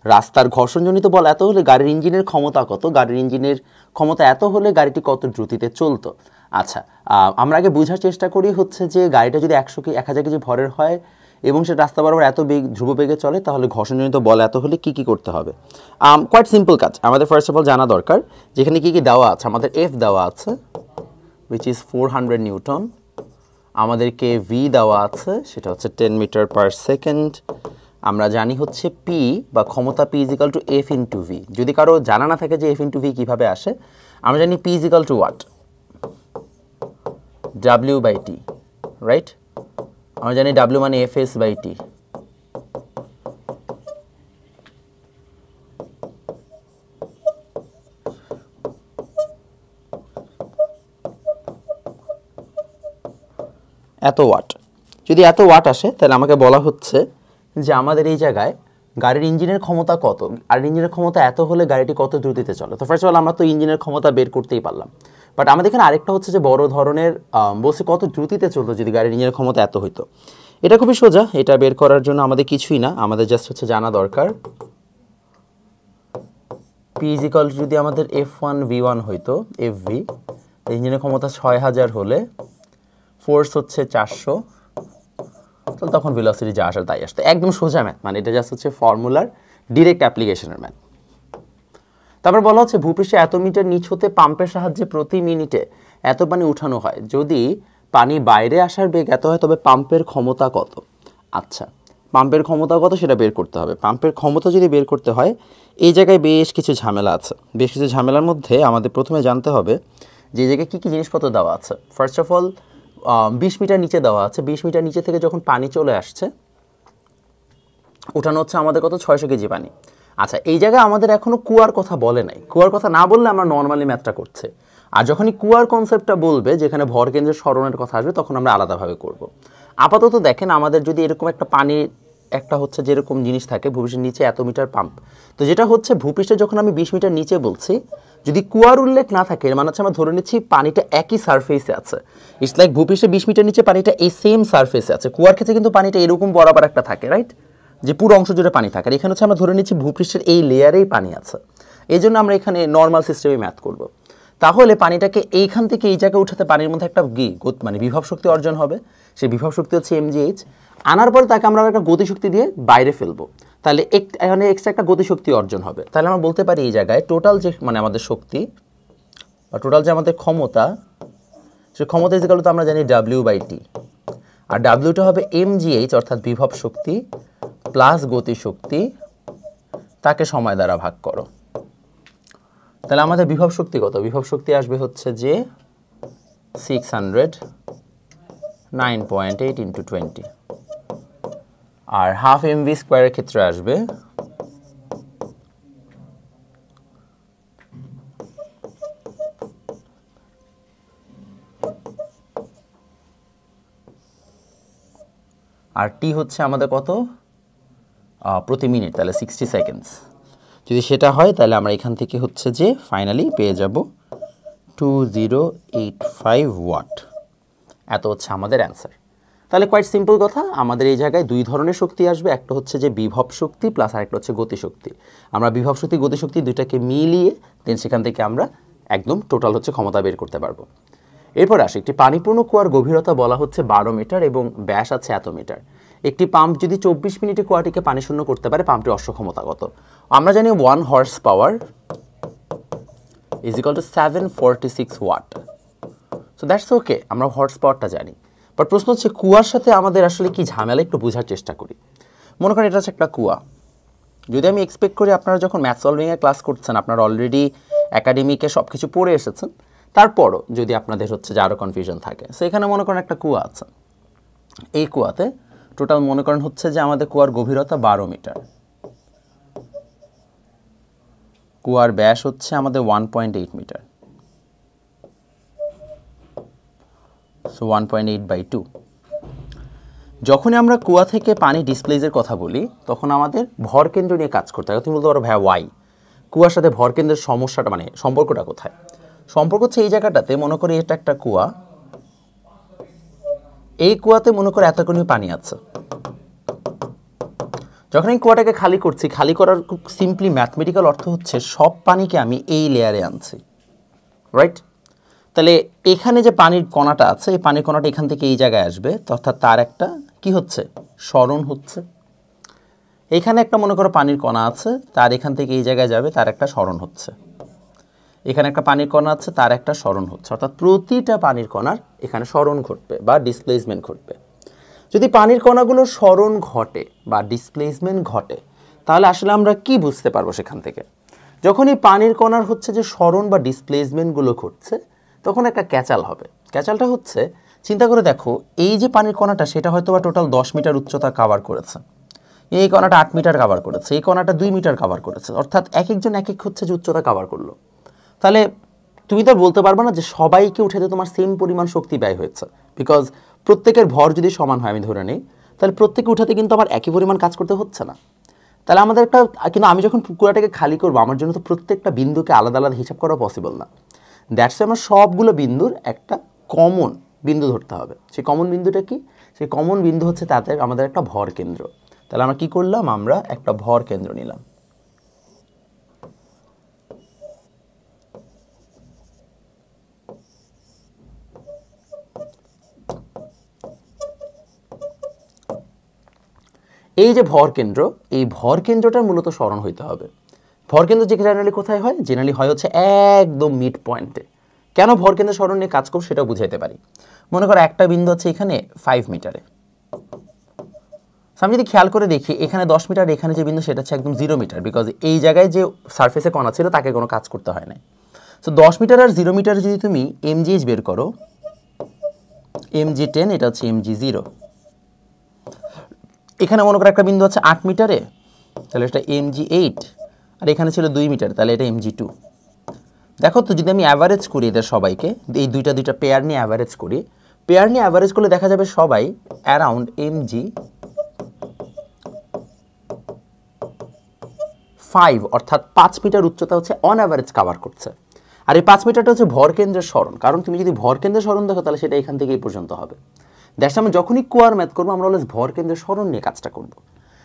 রাস্তার ঘর্ষণজনিত বল এত হলে গাড়ির ইঞ্জিনের ক্ষমতা কত? গাড়ির ইঞ্জিনের ক্ষমতা এত হলে গাড়িটি কত দ্রুতিতে চলতো? আচ্ছা, আমরা আগে বোঝার চেষ্টা করি হচ্ছে যে গাড়িটা যদি 1000 কেজি ভরের হয় এবং সে রাস্তা বরাবর এত ধ্রুব বেগে চলে, তাহলে ঘর্ষণজনিত বল এত হলে কি কি করতে হবে? কোয়াইট সিম্পল কাজ। আমাদের ফার্স্ট অফ অল জানা দরকার যেখানে কি কি দেওয়া আছে। আমাদের এফ দেওয়া আছে which is 400 নিউটন, আমাদেরকে ভি দেওয়া আছে সেটা হচ্ছে 10 মিটার পার সেকেন্ড। আমরা জানি হচ্ছে পি বা ক্ষমতা P is equal two F into V. যদি কারো জানা না থাকে যে এফ ইন্টু ভি কীভাবে আসে, আমরা জানি P is equal to watt, W by T, right? আমরা জানি ডাব্লিউ মানে এফ এস বাই টি। এত ওয়াট। যদি এত ওয়াট আসে তাহলে আমাকে বলা হচ্ছে যে আমাদের এই জায়গায় গাড়ির ইঞ্জিনের ক্ষমতা কত, আর ইঞ্জিনের ক্ষমতা এত হলে গাড়িটি কত দ্রুতিতে চলে। তো ফার্স্ট অফ অল আমরা তো ইঞ্জিনের ক্ষমতা বের করতেই পারলাম, বাট আমাদের এখানে আরেকটা হচ্ছে যে বড় ধরনের বসে কত দ্রুতিতে চলতো যদি গাড়ির ইঞ্জিনের ক্ষমতা এত হইতো। এটা খুবই সোজা, এটা বের করার জন্য আমাদের কিছুই না, আমাদের জাস্ট হচ্ছে জানা দরকার পি ইজ ইকুয়াল টু যদি আমাদের F1 V1 হইতো, এফ ভি, ইঞ্জিনের ক্ষমতা 6000 হলে ফোর্স হচ্ছে 400, তাহলে তখন ভেলোসিটি যা আসার তাই আসতো। একদম সোজা ম্যাথ, মানে এটা জাস্ট হচ্ছে ফর্মুলার ডিরেক্ট অ্যাপ্লিকেশনের ম্যাথ। তারপর বলা হচ্ছে ভূপৃষ্ঠে এত মিটার নিচ হতে পাম্পের সাহায্যে প্রতি মিনিটে এত পানি উঠানো হয়। যদি পানি বাইরে আসার বেগ এত হয় তবে পাম্পের ক্ষমতা কত? আচ্ছা, পাম্পের ক্ষমতা কত সেটা বের করতে হবে। পাম্পের ক্ষমতা যদি বের করতে হয় এই জায়গায় বেশ কিছু ঝামেলা আছে। বেশ কিছু ঝামেলার মধ্যে আমাদের প্রথমে জানতে হবে যে এই জায়গায় কী কী জিনিসপত্র দেওয়া আছে। ফার্স্ট অফ অল 20 মিটার নিচে দেওয়া আছে। 20 মিটার নিচে থেকে যখন পানি চলে আসছে ওঠানো হচ্ছে আমাদের কত 600 কেজি পানি। আচ্ছা, এই জায়গায় আমাদের এখনও কুয়ার কথা বলে নাই। কুয়ার কথা না বললে আমরা নর্মালি ম্যাথটা করছে। আর যখনই কুয়ার কনসেপ্টটা বলবে যেখানে ভরকেন্দ্রের সরণের কথা আসবে তখন আমরা আলাদাভাবে করব। আপাতত দেখেন আমাদের যদি এরকম একটা পানির একটা হচ্ছে যেরকম জিনিস থাকে ভূপৃষ্ঠের নিচে এত মিটার পাম্প, তো যেটা হচ্ছে ভূপৃষ্ঠে যখন আমি 20 মিটার নিচে বলছি যদি কুয়ার উল্লেখ না থাকে মানে হচ্ছে আমরা ধরে নিচ্ছি পানিটা একই সারফেসে আছে। ইটস লাইক ভূপৃষ্ঠে 20 মিটার নিচে পানিটা এই সেম সারফেসে আছে। কুয়ার ক্ষেত্রে কিন্তু পানিটা এরকম বরাবর একটা থাকে, রাইট, যে পুরো অংশ জুড়ে পানি থাকে। আর এখানে হচ্ছে আমরা ধরে নিচ্ছি ভূপৃষ্ঠের এই লেয়ারেই পানি আছে। এই জন্য আমরা এখানে নর্মাল সিস্টেমে ম্যাথ করব। তাহলে পানিটাকে এইখান থেকে এই জায়গায় উঠাতে পানির মধ্যে একটা মানে বিভব শক্তি অর্জন হবে। সেই বিভব শক্তি হচ্ছে mgh। আনার পরে তাকে আমরা একটা গতিশক্তি দিয়ে বাইরে ফেলবো। তাহলে এখানে এক্সট্রা একটা গতিশক্তি অর্জন হবে। তাহলে আমরা বলতে পারি এই জায়গায় টোটাল যে মানে আমাদের শক্তি বা টোটাল যে আমাদের ক্ষমতা, সেই ক্ষমতা ইজ ইকুয়াল টু আমরা জানি W/T। আর ডাব্লিউটা হবে mgh অর্থাৎ বিভব শক্তি প্লাস গতিশক্তি তাকে সময় দ্বারা ভাগ করো। তাহলে আমাদের বিভব শক্তি কত? বিভব শক্তি আসবে হচ্ছে যে 600 9.8 × 20 আর হাফ mv স্কোয়ারের ক্ষেত্রে আসবে আর টি হচ্ছে আমাদের কত প্রতি মিনিট, তাহলে 60 সেকেন্ডস। যদি সেটা হয় তাহলে আমরা এখান থেকে হচ্ছে যে ফাইনালি পেয়ে যাব 2085 ওয়াট। এত হচ্ছে আমাদের অ্যান্সার। তাহলে কোয়াইট সিম্পল কথা, আমাদের এই জায়গায় দুই ধরনের শক্তি আসবে। একটা হচ্ছে যে বিভব শক্তি প্লাস আরেকটা হচ্ছে গতিশক্তি। আমরা বিভব শক্তি গতিশক্তি দুইটাকে মিলিয়ে দেন সেখান থেকে আমরা একদম টোটাল হচ্ছে ক্ষমতা বের করতে পারবো। এরপর আসে একটি পানিপূর্ণ কুয়ার গভীরতা বলা হচ্ছে 12 মিটার এবং ব্যাস আছে এত মিটার। একটি পাম্প যদি 24 মিনিটে কুয়াটিকে পানি শূন্য করতে পারে পাম্পটির অশ্বক্ষমতা কত? আমরা জানি 1 horse power is equal to 746 watt. So that's okay, আমরা হর্স পাওয়ারটা জানি। বাট প্রশ্ন হচ্ছে কুয়ার সাথে আমাদের আসলে কি ঝামেলা একটু বোঝার চেষ্টা করি। মনে করেন এটা হচ্ছে একটা কুয়া। যদি আমি এক্সপেক্ট করি আপনারা যখন ম্যাথ সলভিংয়ের ক্লাস করছেন আপনারা অলরেডি একাডেমিকে সব কিছু পড়ে এসেছেন, তারপরও যদি আপনাদের হচ্ছে যে আরও কনফিউশন থাকে, সো এখানে মনে করেন একটা কুয়া আছে। এই কুয়াতে টোটাল মনে করেন হচ্ছে যে আমাদের কুয়ার গভীরতা 12 মিটার, কুয়ার ব্যাস হচ্ছে আমাদের 1.8 মিটার, সো 1.8/2। যখনই আমরা কুয়া থেকে পানি ডিসপ্লেজের কথা বলি তখন আমাদের ভরকেন্দ্র নিয়ে কাজ করতে হয়। তুমি বলতে পারো ভাইয়া ওয়াই, কুয়ার সাথে ভরকেন্দ্রের সমস্যাটা মানে সম্পর্কটা কোথায়? সম্পর্ক হচ্ছে এই জায়গাটাতে মনে করি এটা একটা কুয়া, এই কুয়াতে মনে করে এতক্ষণই পানি আছে। যখন এই কুয়াটাকে খালি করছি, খালি করার খুব সিম্পলি ম্যাথমেটিক্যাল অর্থ হচ্ছে সব পানিকে আমি এই লেয়ারে আনছি, রাইট? তাহলে এখানে যে পানির কণাটা আছে এই পানির কণাটা এখান থেকে এই জায়গায় আসবে, অর্থাৎ তার একটা কি হচ্ছে সরণ হচ্ছে। এখানে একটা মনে করো পানির কণা আছে, তার এখান থেকে এই জায়গায় যাবে, তার একটা সরণ হচ্ছে। এখানে একটা পানির কণা আছে, তার একটা সরণ হচ্ছে। অর্থাৎ প্রতিটা পানির কণার এখানে সরণ ঘটবে বা ডিসপ্লেসমেন্ট ঘটবে। যদি পানির কণাগুলোর সরণ ঘটে বা ডিসপ্লেসমেন্ট ঘটে তাহলে আসলে আমরা কি বুঝতে পারবো সেখান থেকে? যখন এই পানির কণার হচ্ছে যে সরণ বা ডিসপ্লেসমেন্টগুলো ঘটছে তখন একটা ক্যাচাল হবে। ক্যাচালটা হচ্ছে চিন্তা করে দেখো, এই যে পানির কণাটা সেটা হয়তো বা টোটাল 10 মিটার উচ্চতা কাভার করেছে, এই কণাটা 8 মিটার কাভার করেছে, এই কণাটা 2 মিটার কাভার করেছে, অর্থাৎ এক একজন এক এক হচ্ছে যে উচ্চতা কাভার করলো। তাহলে তুমি তো বলতে পারবে না যে সবাইকে উঠাতে তোমার সেম পরিমাণ শক্তি ব্যয় হয়েছে, বিকজ প্রত্যেকের ভর যদি সমান হয় আমি ধরে নিই তাহলে প্রত্যেকে উঠাতে কিন্তু আমার একই পরিমাণ কাজ করতে হচ্ছে না। তাহলে আমাদের একটা কিন্তু আমি যখন কুয়াটাকে খালি করবো আমার জন্য তো প্রত্যেকটা বিন্দুকে আলাদা আলাদা হিসাব করা পসিবল না। দ্যাটস আমার সবগুলো বিন্দুর একটা কমন বিন্দু ধরতে হবে। সেই কমন বিন্দুটা কি? সেই কমন বিন্দু হচ্ছে তাদের আমাদের একটা ভর কেন্দ্র। তাহলে আমরা কি করলাম? আমরা একটা ভর কেন্দ্র নিলাম। এই যে ভর কেন্দ্র, এই ভর কেন্দ্রটার মূলত সরণ হইতে হবে। ভর কেন্দ্র যে জেনারেলি কোথায় হয়? জেনারেলি হয় হচ্ছে একদম মিড পয়েন্টে। কেন ভর কেন্দ্র সরণ নিয়ে কাজ করব সেটাও বুঝাইতে পারি। মনে করো একটা বিন্দু আছে এখানে 5 মিটারে, আমি যদি খেয়াল করে দেখি এখানে 10 মিটার, এখানে যে বিন্দু সেটা হচ্ছে একদম 0 মিটার, বিকজ এই জায়গায় যে সারফেসে কণা ছিল তাকে কোনো কাজ করতে হয় না। সো 10 মিটার আর 0 মিটার যদি তুমি mgh বের করো, mg10 এটা হচ্ছে mg0, এখানে মনে করো একটা বিন্দু আছে 8 মিটারে, তাহলে এটা mg8, আর এখানে ছিল 2 মিটার, তাহলে এটা mg2। দেখো তো যদি আমি অ্যাভারেজ করি এদের সবাইকে, এই দুইটা পেয়ার নিয়ে অ্যাভারেজ করি, পেয়ার নিয়ে অ্যাভারেজ করলে দেখা যাবে সবাই অ্যারাউন্ড mg5 অর্থাৎ 5 মিটার উচ্চতা হচ্ছে অন অ্যাভারেজ কভার করছে। আর এই 5 মিটারটা হচ্ছে ভরকেন্দ্রের সরণ, কারণ তুমি যদি ভরকেন্দ্রের সরণ দেখো তাহলে সেটা এখান থেকে এই পর্যন্ত হবে। দ্যাটস আমরা যখনই কুয়ার ম্যাথ করবো আমরা অলওয়েজ ভরকেন্দ্রের সরণ নিয়ে কাজটা করব।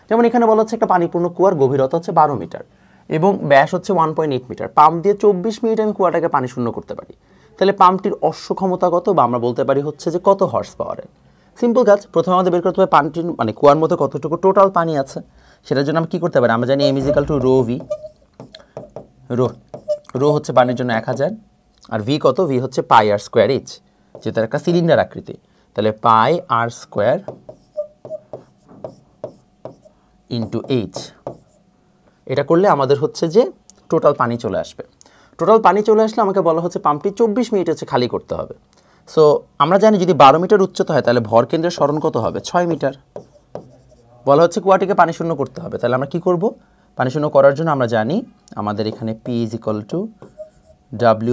যেমন এখানে বলা হচ্ছে একটা পানিপূর্ণ কুয়ার গভীরতা হচ্ছে 12 মিটার এবং ব্যাস হচ্ছে 1.8 মিটার। পাম্প দিয়ে 24 মিনিট আমি কুয়াটাকে পানি শূন্য করতে পারি। তাহলে পাম্পটির অশ্ব ক্ষমতা কত, বা আমরা বলতে পারি হচ্ছে যে কত হর্স পাওয়ারের। সিম্পল কাজ, প্রথমে আমাদের বের করতে হবে পানিটির মানে কুয়ার মধ্যে কতটুকু টোটাল পানি আছে। সেটার জন্য আমরা কী করতে পারি, আমরা জানি m = ρ v, রো হচ্ছে পানির জন্য 1000, আর ভি কত, ভি হচ্ছে πr²h, যেটা একটা সিলিন্ডার আকৃতি। তাহলে πr² ইন্টু এইচ, এটা করলে আমাদের হচ্ছে যে টোটাল পানি চলে আসবে। টোটাল পানি চলে আসলে আমাকে বলা হচ্ছে পাম্পটি 24 মিনিট হচ্ছে খালি করতে হবে। সো আমরা জানি যদি 12 মিটার উচ্চতা হয় তাহলে ভরকেন্দ্রের সরণ কত হবে, 6 মিটার। বলা হচ্ছে কুয়াটিকে পানি শূন্য করতে হবে, তাহলে আমরা কি করব, পানি শূন্য করার জন্য আমরা জানি আমাদের এখানে P =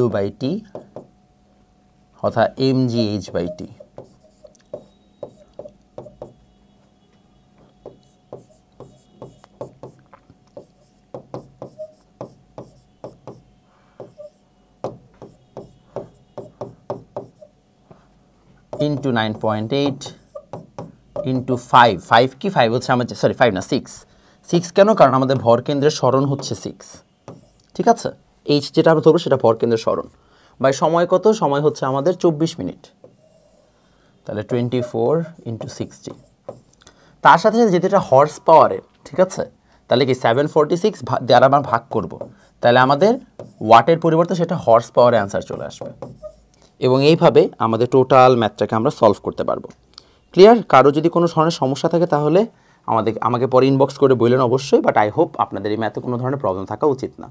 W/T অর্থাৎ mgh/T। ইন্টু 9.8 ইন্টু 5 কি 5 হচ্ছে আমাদের, সরি 5 না 6 কেন, কারণ আমাদের ভরকেন্দ্রের সরণ হচ্ছে 6, ঠিক আছে। এইচ যেটা আমরা ধরবো সেটা ভরকেন্দ্রের সরণ, বাই সময় কত, সময় হচ্ছে আমাদের 24 মিনিট, তাহলে 24 × 60। তার সাথে সাথে যেটা হর্স পাওয়ারে, ঠিক আছে, তাহলে কি 746 দ্বারা আমরা ভাগ করব, তাহলে আমাদের ওয়াটের পরিবর্তে সেটা হর্স পাওয়ারে অ্যান্সার চলে আসবে। এবং এইভাবে আমাদের টোটাল ম্যাথটাকে আমরা সলভ করতে পারবো। ক্লিয়ার? কারো যদি কোনো ধরনের সমস্যা থাকে তাহলে আমাকে পরে ইনবক্স করে বললেন অবশ্যই, বাট আই হোপ আপনাদের এই ম্যাথে কোনো ধরনের প্রবলেম থাকা উচিত না।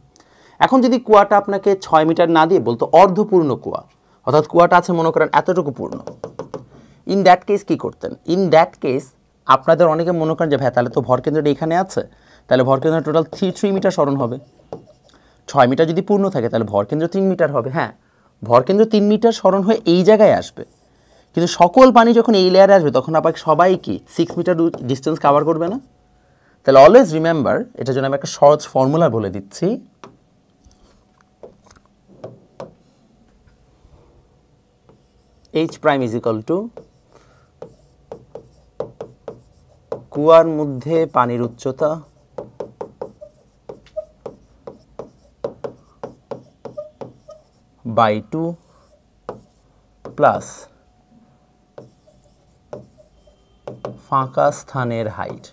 এখন যদি কুয়াটা আপনাকে 6 মিটার না দিয়ে বলতো অর্ধপূর্ণ কুয়া, অর্থাৎ কুয়াটা আছে মনে করেন এতটুকু পূর্ণ, ইন দ্যাট কেস কী করতেন? ইন দ্যাট কেস আপনাদের অনেকে মনে করেন যে ভাই তাহলে তো ভরকেন্দ্রটা এখানে আছে, তাহলে ভরকেন্দ্র টোটাল 3 মিটার সরণ হবে। 6 মিটার যদি পূর্ণ থাকে তাহলে ভরকেন্দ্র 3 মিটার হবে। হ্যাঁ, ভরকেন্দ্র 3 মিটার সরণ হয়ে এই জায়গায় আসবে, কিন্তু সকল পানি যখন এই লেয়ারে আসবে তখন আবার সবাই কি 6 মিটার ডিস্টেন্স কভার করবে না? তাহলে অলওয়েজ রিমেম্বার, এটার জন্য আমি একটা সহজ ফর্মুলা বলে দিচ্ছি। H' = কুয়ার মধ্যে পানির উচ্চতা বাই 2 প্লাস ফাঁকা স্থানের হাইট,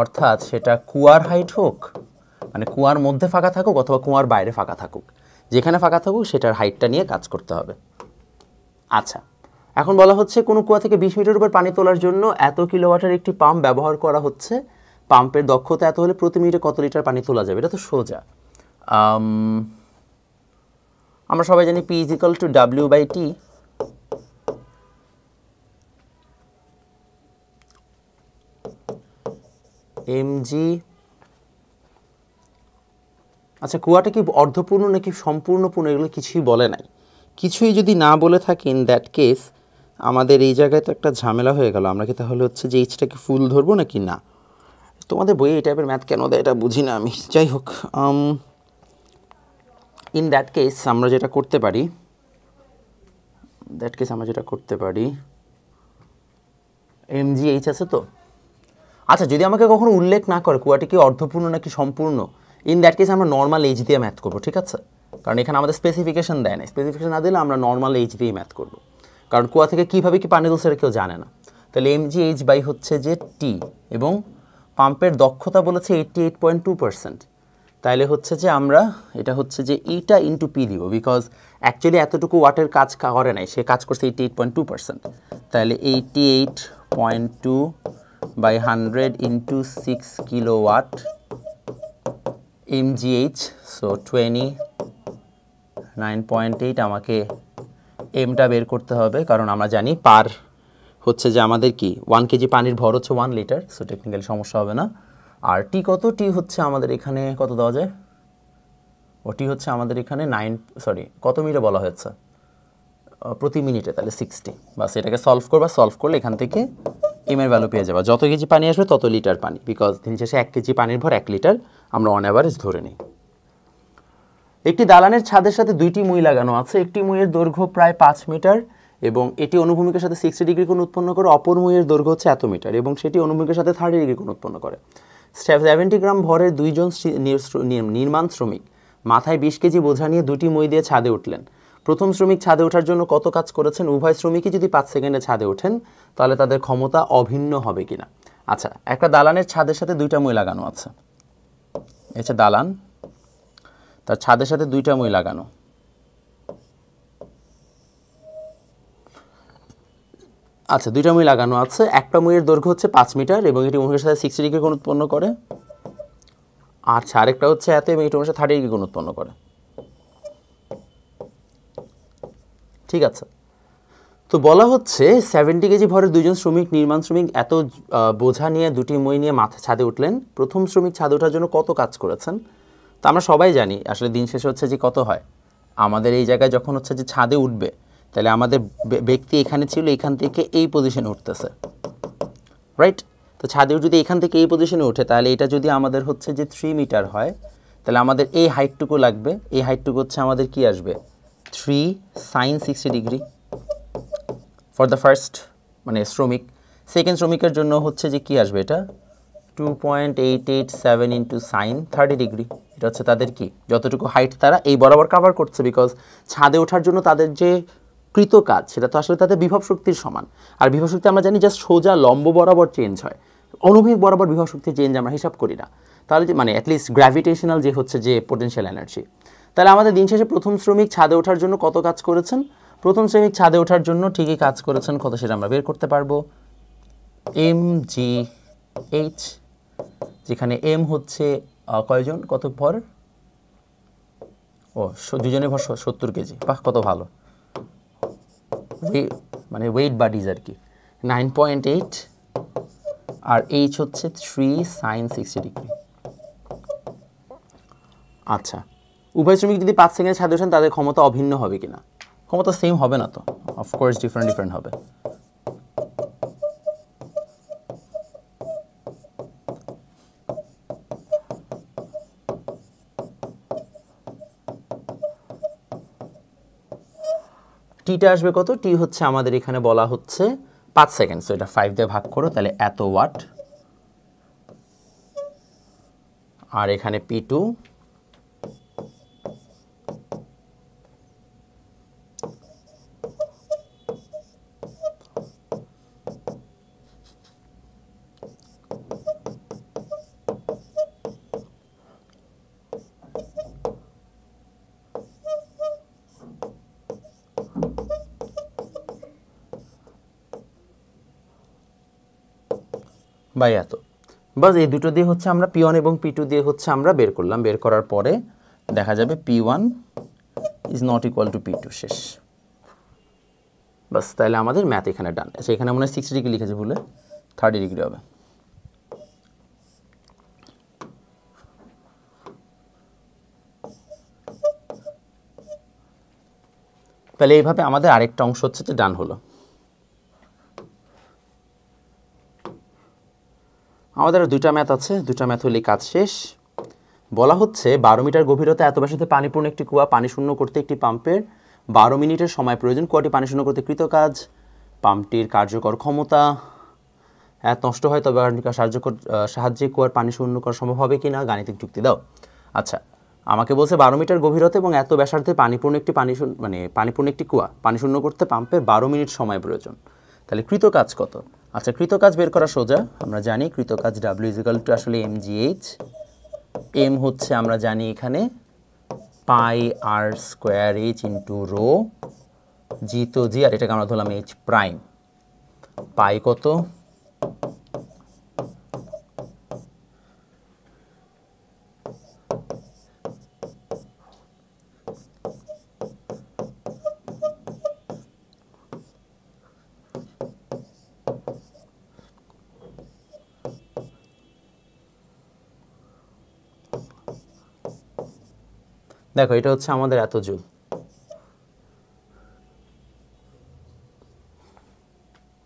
অর্থাৎ সেটা কুয়ার হাইট হোক, মানে কুয়ার মধ্যে ফাঁকা থাকুক অথবা কুয়ার বাইরে ফাঁকা থাকুক, যেখানে ফাঁকা থাকুক সেটার হাইটটা নিয়ে কাজ করতে হবে। আচ্ছা, এখন বলা হচ্ছে কোনো কুয়া থেকে 20 মিটার উপর পানি তোলার জন্য এত কিলোওয়াটের একটি পাম্প ব্যবহার করা হচ্ছে, পাম্পের দক্ষতা এত হলে প্রতি মিনিটে কত লিটার পানি তোলা যাবে? এটা তো সোজা। আমরা সবাই জানি P = W/T। mg, আচ্ছা কুয়াটা কি অর্ধপূর্ণ নাকি সম্পূর্ণ পূর্ণ এগুলো কিছুই বলে নাই। কিছুই যদি না বলে থাকে ইন দ্যাট কেস আমাদের এই জায়গায় তো একটা ঝামেলা হয়ে গেল। আমরা কি তাহলে হচ্ছে যে এইচটাকে ফুল ধরবো নাকি না? তোমাদের বইয়ে এই টাইপের ম্যাথ কেন দেয় এটা বুঝি না আমি। যাই হোক, ইন দ্যাট কেস আমরা যেটা করতে পারি, mgh আছে তো। আচ্ছা, যদি আমাকে কখনো উল্লেখ না করে কুয়াটি কি অর্ধপূর্ণ নাকি সম্পূর্ণ, ইন দ্যাট কেস আমরা নর্মাল এইচ দিয়ে ম্যাথ করবো, ঠিক আছে? কারণ এখানে আমাদের স্পেসিফিকেশন দেয় না, স্পেসিফিকেশন না দিলে আমরা নর্মাল এইচ দিয়ে ম্যাথ করবো, কারণ কুয়া থেকে কীভাবে কি পানি তুলছে এটা কেউ জানে না। তাহলে mgh বাই হচ্ছে যে টি, এবং পাম্পের দক্ষতা বলেছে 88.2%, তাহলে হচ্ছে যে আমরা এটা হচ্ছে যে ইটা ইন্টু পি দিব, বিকজ অ্যাকচুয়ালি এতটুকু ওয়াটের কাজ করে নাই, সে কাজ করছে 88.2%। তাহলে 88.2 by 100 into 6 kilowatt mgh, so 29.8 আমাকে এমটা বের করতে হবে, কারণ আমরা জানি পার হচ্ছে যে আমাদের কি 1 কেজি পানির ভর হচ্ছে 1 লিটার, সো টেকনিক্যালি সমস্যা হবে না। আর টি কত, টি হচ্ছে আমাদের এখানে কত দেওয়া যায়, ওটি হচ্ছে আমাদের এখানে কত মিনিটে বলা হয়েছে, প্রতি মিনিটে, তাহলে 60। বাস এটাকে সলভ করবা, সলভ করলে এখান থেকে এম এর ভ্যালু পেয়ে যাবা। যত কেজি পানি আসবে তত লিটার পানি, বিকজ দিন শেষে 1 কেজি পানির ভর 1 লিটার আমরা অন অ্যাভারেজ ধরে নিই। একটি দালানের ছাদের সাথে 2টি মই লাগানো আছে। একটি মইয়ের দৈর্ঘ্য প্রায় 5 মিটার এবং এটি অনুভূমিকের সাথে 60 ডিগ্রি কোণ উৎপন্ন করে। অপর মইয়ের দৈর্ঘ্য হচ্ছে এত মিটার এবং সেটি অনুভূমিকের সাথে 30 ডিগ্রি কোণ উৎপন্ন করে। 70 গ্রাম ভরের 2 জন নির্মাণ শ্রমিক মাথায় 20 কেজি বোঝা নিয়ে 2টি মই দিয়ে ছাদে উঠলেন। প্রথম শ্রমিক ছাদে ওঠার জন্য কত কাজ করেছেন? উভয় শ্রমিকই যদি 5 সেকেন্ডে ছাদে ওঠেন তাহলে তাদের ক্ষমতা অভিন্ন হবে কিনা। আচ্ছা, একটা দালানের ছাদের সাথে 2টা মই লাগানো আছে। এটা দালান, তার ছাদের সাথে 2টা মই লাগানো। আচ্ছা, 2টা মই লাগানো আছে। একটা মইয়ের দৈর্ঘ্য হচ্ছে 5 মিটার এবং এটি অনুভূমিকের সাথে 60 ডিগ্রি কোণ উৎপন্ন করে। আচ্ছা, আরেকটা হচ্ছে এত এবং এটি অনুভূমিকের সাথে 30 ডিগ্রি কোণ উৎপন্ন করে। ঠিক আছে, তো বলা হচ্ছে 70 কেজি ভরের 2 জন নির্মাণ শ্রমিক এত বোঝা নিয়ে 2টি মই নিয়ে ছাদে উঠলেন। প্রথম শ্রমিক ছাদে ওঠার জন্য কত কাজ করেছেন? তো আমরা সবাই জানি আসলে দিন শেষে হচ্ছে যে কত হয়, আমাদের এই জায়গায় যখন হচ্ছে যে ছাদে উঠবে তাহলে আমাদের ব্যক্তি এখানে ছিল, এখান থেকে এই পজিশনে উঠতেছে, রাইট? তো ছাদেও যদি এখান থেকে এই পজিশনে ওঠে তাহলে এটা যদি আমাদের হচ্ছে যে 3 মিটার হয় তাহলে আমাদের এই হাইটটুকু লাগবে। এই হাইটটুকু হচ্ছে আমাদের কি আসবে, 3 sin 60 degree for the first মানে শ্রমিক। সেকেন্ড শ্রমিকের জন্য হচ্ছে যে কি আসবে, এটা 2.887 ইন্টু সাইন 30 ডিগ্রি। এটা হচ্ছে তাদের কি যতটুকু হাইট তারা এই বরাবর কাভার করছে, বিকজ ছাদে ওঠার জন্য তাদের যে কৃত কাজ সেটা তো আসলে তাদের বিভব শক্তির সমান। আর বিভব শক্তি আমরা জানি জাস্ট সোজা লম্ব বরাবর চেঞ্জ হয়, অনুভূমিক বরাবর বিভব শক্তির চেঞ্জ আমরা হিসাব করি না। তাহলে যে মানে অ্যাটলিস্ট গ্র্যাভিটেশনাল যে হচ্ছে যে পোটেনশিয়াল এনার্জি। তাহলে আমাদের দিন শেষে প্রথম শ্রমিক ছাদে ওঠার জন্য কত কাজ করেছেন? প্রথম শ্রমিক ছাদে ওঠার জন্য ঠিকই কাজ করেছেন কত, সেটা আমরা বের করতে পারবো। mgh, যেখানে m হচ্ছে কয়জন, কত ভর, ও দুজনের ভর 70 কেজি। বাহ, কত ভালো, মানে ওয়েট বাডিজ আর কি। 9.8 আর h হচ্ছে 3 sin 60 ডিগ্রি। আচ্ছা, উভয় শ্রমিক যদি 5 সেকেন্ডে ছাদে ওঠেন তাদের ক্ষমতা অভিন্ন হবে কিনা? ক্ষমতা সেম হবে না তো, অফকোর্স ডিফারেন্ট হবে। টিটা আসবে কত? টি হচ্ছে আমাদের এখানে বলা হচ্ছে 5 সেকেন্ড, সো এটা 5 দিয়ে ভাগ করো তাহলে এত ওয়াট। আর এখানে P2 বাই এত। বাস এই দুটো দিয়ে হচ্ছে আমরা P1 এবং P2 দিয়ে হচ্ছে আমরা বের করলাম। বের করার পরে দেখা যাবে P1 is not equal to P2, শেষ। বাস, তাহলে আমাদের ম্যাথ এখানে ডান। আচ্ছা, এখানে মনে হয় 60 ডিগ্রি লিখেছে ভুলে, 30 ডিগ্রি হবে। তাহলে এইভাবে আমাদের আরেকটা অংশ হচ্ছে যে ডান হলো। আমাদের 2টা ম্যাথ আছে, 2টা ম্যাথ হলেই কাজ শেষ। বলা হচ্ছে 12 মিটার গভীরতা এত ব্যাসার্ধে পানিপূর্ণ একটি কুয়া পানি শূন্য করতে একটি পাম্পের 12 মিনিটের সময় প্রয়োজন। কুয়াটি পানি শূন্য করতে কৃত কাজ, পাম্পটির কার্যকর ক্ষমতা এত নষ্ট হয় তবে সাহায্যে কুয়ার পানি শূন্য করা সম্ভব হবে কিনা, গাণিতিক যুক্তি দাও। আচ্ছা, আমাকে বলছে 12 মিটার গভীরতা এবং এত ব্যাসার্ধে পানিপূর্ণ একটি কুয়া পানি শূন্য করতে পাম্পের 12 মিনিট সময় প্রয়োজন। তাহলে কৃত কাজ কত? আচ্ছা, কৃত কাজ বের করা সোজা। আমরা জানি কৃত কাজ W = আসলে mgh। m হচ্ছে আমরা জানি এখানে pi r square h into rho, g তো জি, আর এটাকে আমরা ধরলাম h প্রাইম। পাই কত? দেখো এটা হচ্ছে আমাদের এত জুল।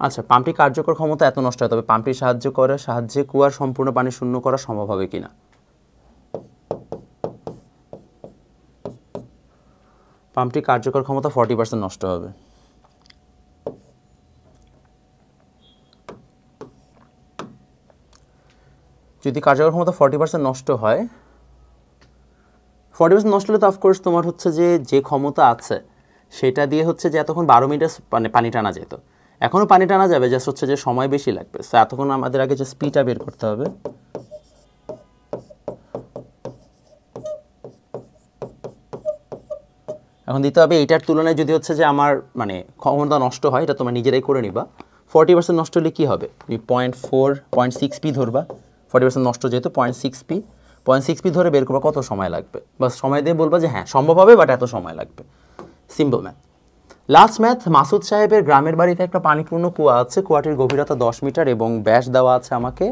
আচ্ছা, পাম্পটি কার্যকর ক্ষমতা এত নষ্ট হয়, তবে পাম্পটি সাহায্যে কুয়ার সম্পূর্ণ পানি শূন্য করা সম্ভব হবে কিনা। পাম্পটি কার্যকর ক্ষমতা 40% নষ্ট হবে। যদি কার্যকর ক্ষমতা 40% নষ্ট হয়, 40% নষ্ট হলে তো অফকোর্স তোমার হচ্ছে যে ক্ষমতা আছে সেটা দিয়ে হচ্ছে যে এতক্ষণ 12 মিনিট মানে পানি টানা যেত, এখনও পানি টানা যাবে, জাস্ট হচ্ছে যে সময় বেশি লাগবে। সো এতক্ষণ আমাদের আগে যে স্পিডটা বের করতে হবে। এখন দিতে হবে এইটার তুলনায় যদি হচ্ছে যে আমার মানে ক্ষমতা নষ্ট হয়, এটা তোমরা নিজেরাই করে নিবা। 40% নষ্ট হলে কী হবে, তুমি 0.6p ধরবা, 40% নষ্ট যেহেতু 0.6p ধরে বের করবা কত সময় লাগবে, বাস সময় দিয়ে বলবা যে হ্যাঁ সম্ভব হবে, বাট এত সময় লাগবে। Simple math. Last math, Masud সাহেবের গ্রামের বাড়িতে একটা পানিপূর্ণ কুয়া আছে, কুয়াটির গভীরতা 10 মিটার এবং ব্যাস দেওয়া আছে আমাকে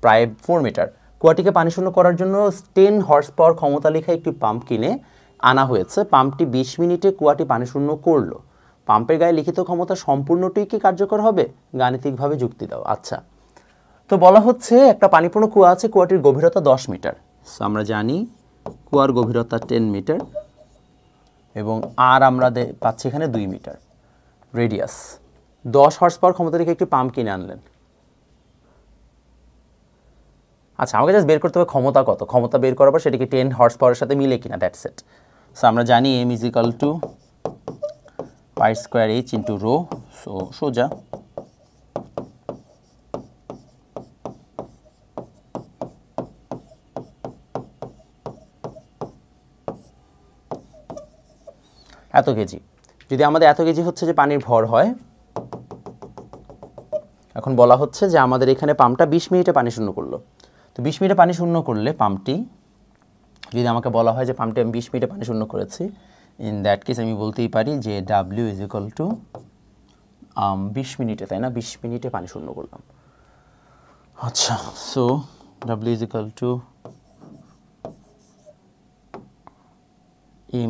প্রায় 4 মিটার। কুয়াটিকে পানি শূন্য করার জন্য 10 হর্স পাওয়ার ক্ষমতা লেখা একটি পাম্প কিনে আনা হয়েছে। পাম্পটি 20 মিনিটে কুয়াটি পানি শূন্য করলো। পাম্পের গায়ে লিখিত ক্ষমতা সম্পূর্ণটি কি কার্যকর হবে, গাণিতিকভাবে যুক্তি দাও। আচ্ছা, তো বলা হচ্ছে একটা পানিপূর্ণ কুয়া আছে, কুয়াটির গভীরতা 10 মিটার। সো আমরা জানি কুয়ার গভীরতা 10 মিটার এবং আর আমরা পাচ্ছি এখানে 2 মিটার রেডিয়াস। 10 হর্স পাওয়ার ক্ষমতা রেখে একটি পাম্প কিনে আনলেন। আচ্ছা, আমাকে জাস্ট বের করতে হবে ক্ষমতা কত, ক্ষমতা বের করার পর সেটাকে 10 হর্স পাওয়ারের সাথে মিলে কিনা, দ্যাটস ইট। সো আমরা জানি m = π² h × ρ। সো সোজা এত কেজি। যদি আমাদের এত কেজি হচ্ছে যে পানির ভর হয়, এখন বলা হচ্ছে যে আমাদের এখানে পাম্পটা 20 মিনিটে পানি শূন্য করলো। তো 20 মিনিটে পানি শূন্য করলে পাম্পটি, যদি আমাকে বলা হয় যে পাম্পটি আমি 20 মিনিটে পানি শূন্য করেছি, ইন দ্যাট কেস আমি বলতেই পারি যে W = 20 মিনিটে, তাই না, 20 মিনিটে পানি শূন্য করলাম। আচ্ছা, সো W =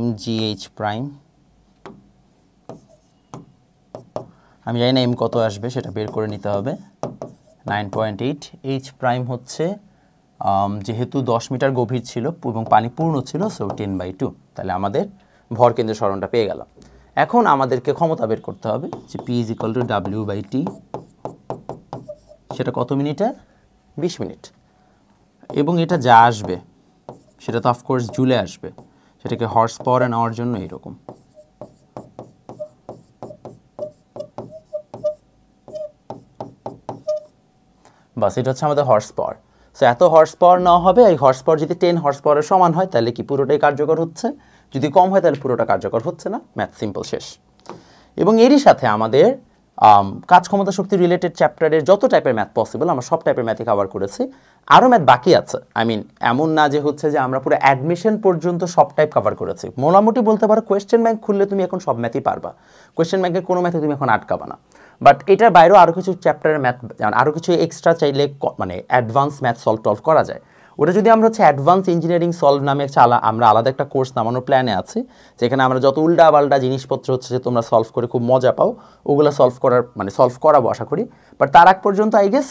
mgh'। আমি জানি না m কত আসবে, সেটা বের করে নিতে হবে। 9.8। h' হচ্ছে যেহেতু 10 মিটার গভীর ছিল এবং পানি পূর্ণ ছিল, সো 10/2। তাহলে আমাদের ভর কেন্দ্রের সরণটা পেয়ে গেলাম। এখন আমাদেরকে ক্ষমতা বের করতে হবে যে P = W/T। সেটা কত মিনিটে, 20 মিনিট। এবং এটা যা আসবে সেটা তো অফকোর্স জুলে আসবে, সেটাকে হর্স পাওয়ারে নেওয়ার জন্য এইরকম। বাস, এটা হচ্ছে আমাদের হর্স পাওয়ার। সো এত হর্স পাওয়ার নেওয়া হবে, এই হর্স পাওয়ার যদি 10 হর্স পাওয়ারের সমান হয় তাহলে কি পুরোটাই কার্যকর হচ্ছে, যদি কম হয় তাহলে পুরোটা কার্যকর হচ্ছে না। ম্যাথ সিম্পল, শেষ। এবং এরই সাথে আমাদের কাজ ক্ষমতা শক্তি রিলেটেড চ্যাপ্টারের যত টাইপের ম্যাথ পসিবল আমরা সব টাইপের ম্যাথই কভার করেছি। আরও ম্যাথ বাকি আছে, এমন না যে হচ্ছে যে আমরা পুরো অ্যাডমিশন পর্যন্ত সব টাইপ কভার করেছি। মোটামুটি বলতে পারো কোয়েশ্চেন ব্যাংক খুললে তুমি এখন সব ম্যাথই পারবা, কোয়েশ্চেন ব্যাংকের কোনো ম্যাথে তুমি এখন আটকাবা না। বাট এটার বাইরেও আরও কিছু চ্যাপ্টারের ম্যাথ, আরও কিছু এক্সট্রা চাইলে অ্যাডভান্স ম্যাথ সলভ করা যায়। ওটা যদি আমরা হচ্ছে অ্যাডভান্স ইঞ্জিনিয়ারিং সলভ নামে আমরা আলাদা একটা কোর্স নামানোর প্ল্যানে আছি, যেখানে আমরা যত উল্টা পাল্টা জিনিসপত্র হচ্ছে যে তোমরা সলভ করে খুব মজা পাও, ওগুলো সলভ করাবো আশা করি। বাট তার আগ পর্যন্ত আই গেস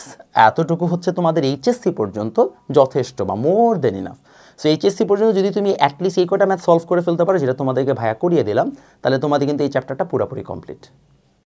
এতটুকু হচ্ছে তোমাদের এইচএসসি পর্যন্ত যথেষ্ট বা মোর দেন ইনাফ। সো এইচএসসি পর্যন্ত যদি তুমি অ্যাটলিস্ট এই কটা ম্যাথ সলভ করে ফেলতে পারো, যেটা তোমাদেরকে ভাইয়া করিয়ে দিলাম, তাহলে তোমাদের কিন্তু এই চ্যাপ্টারটা পুরোপুরি কমপ্লিট।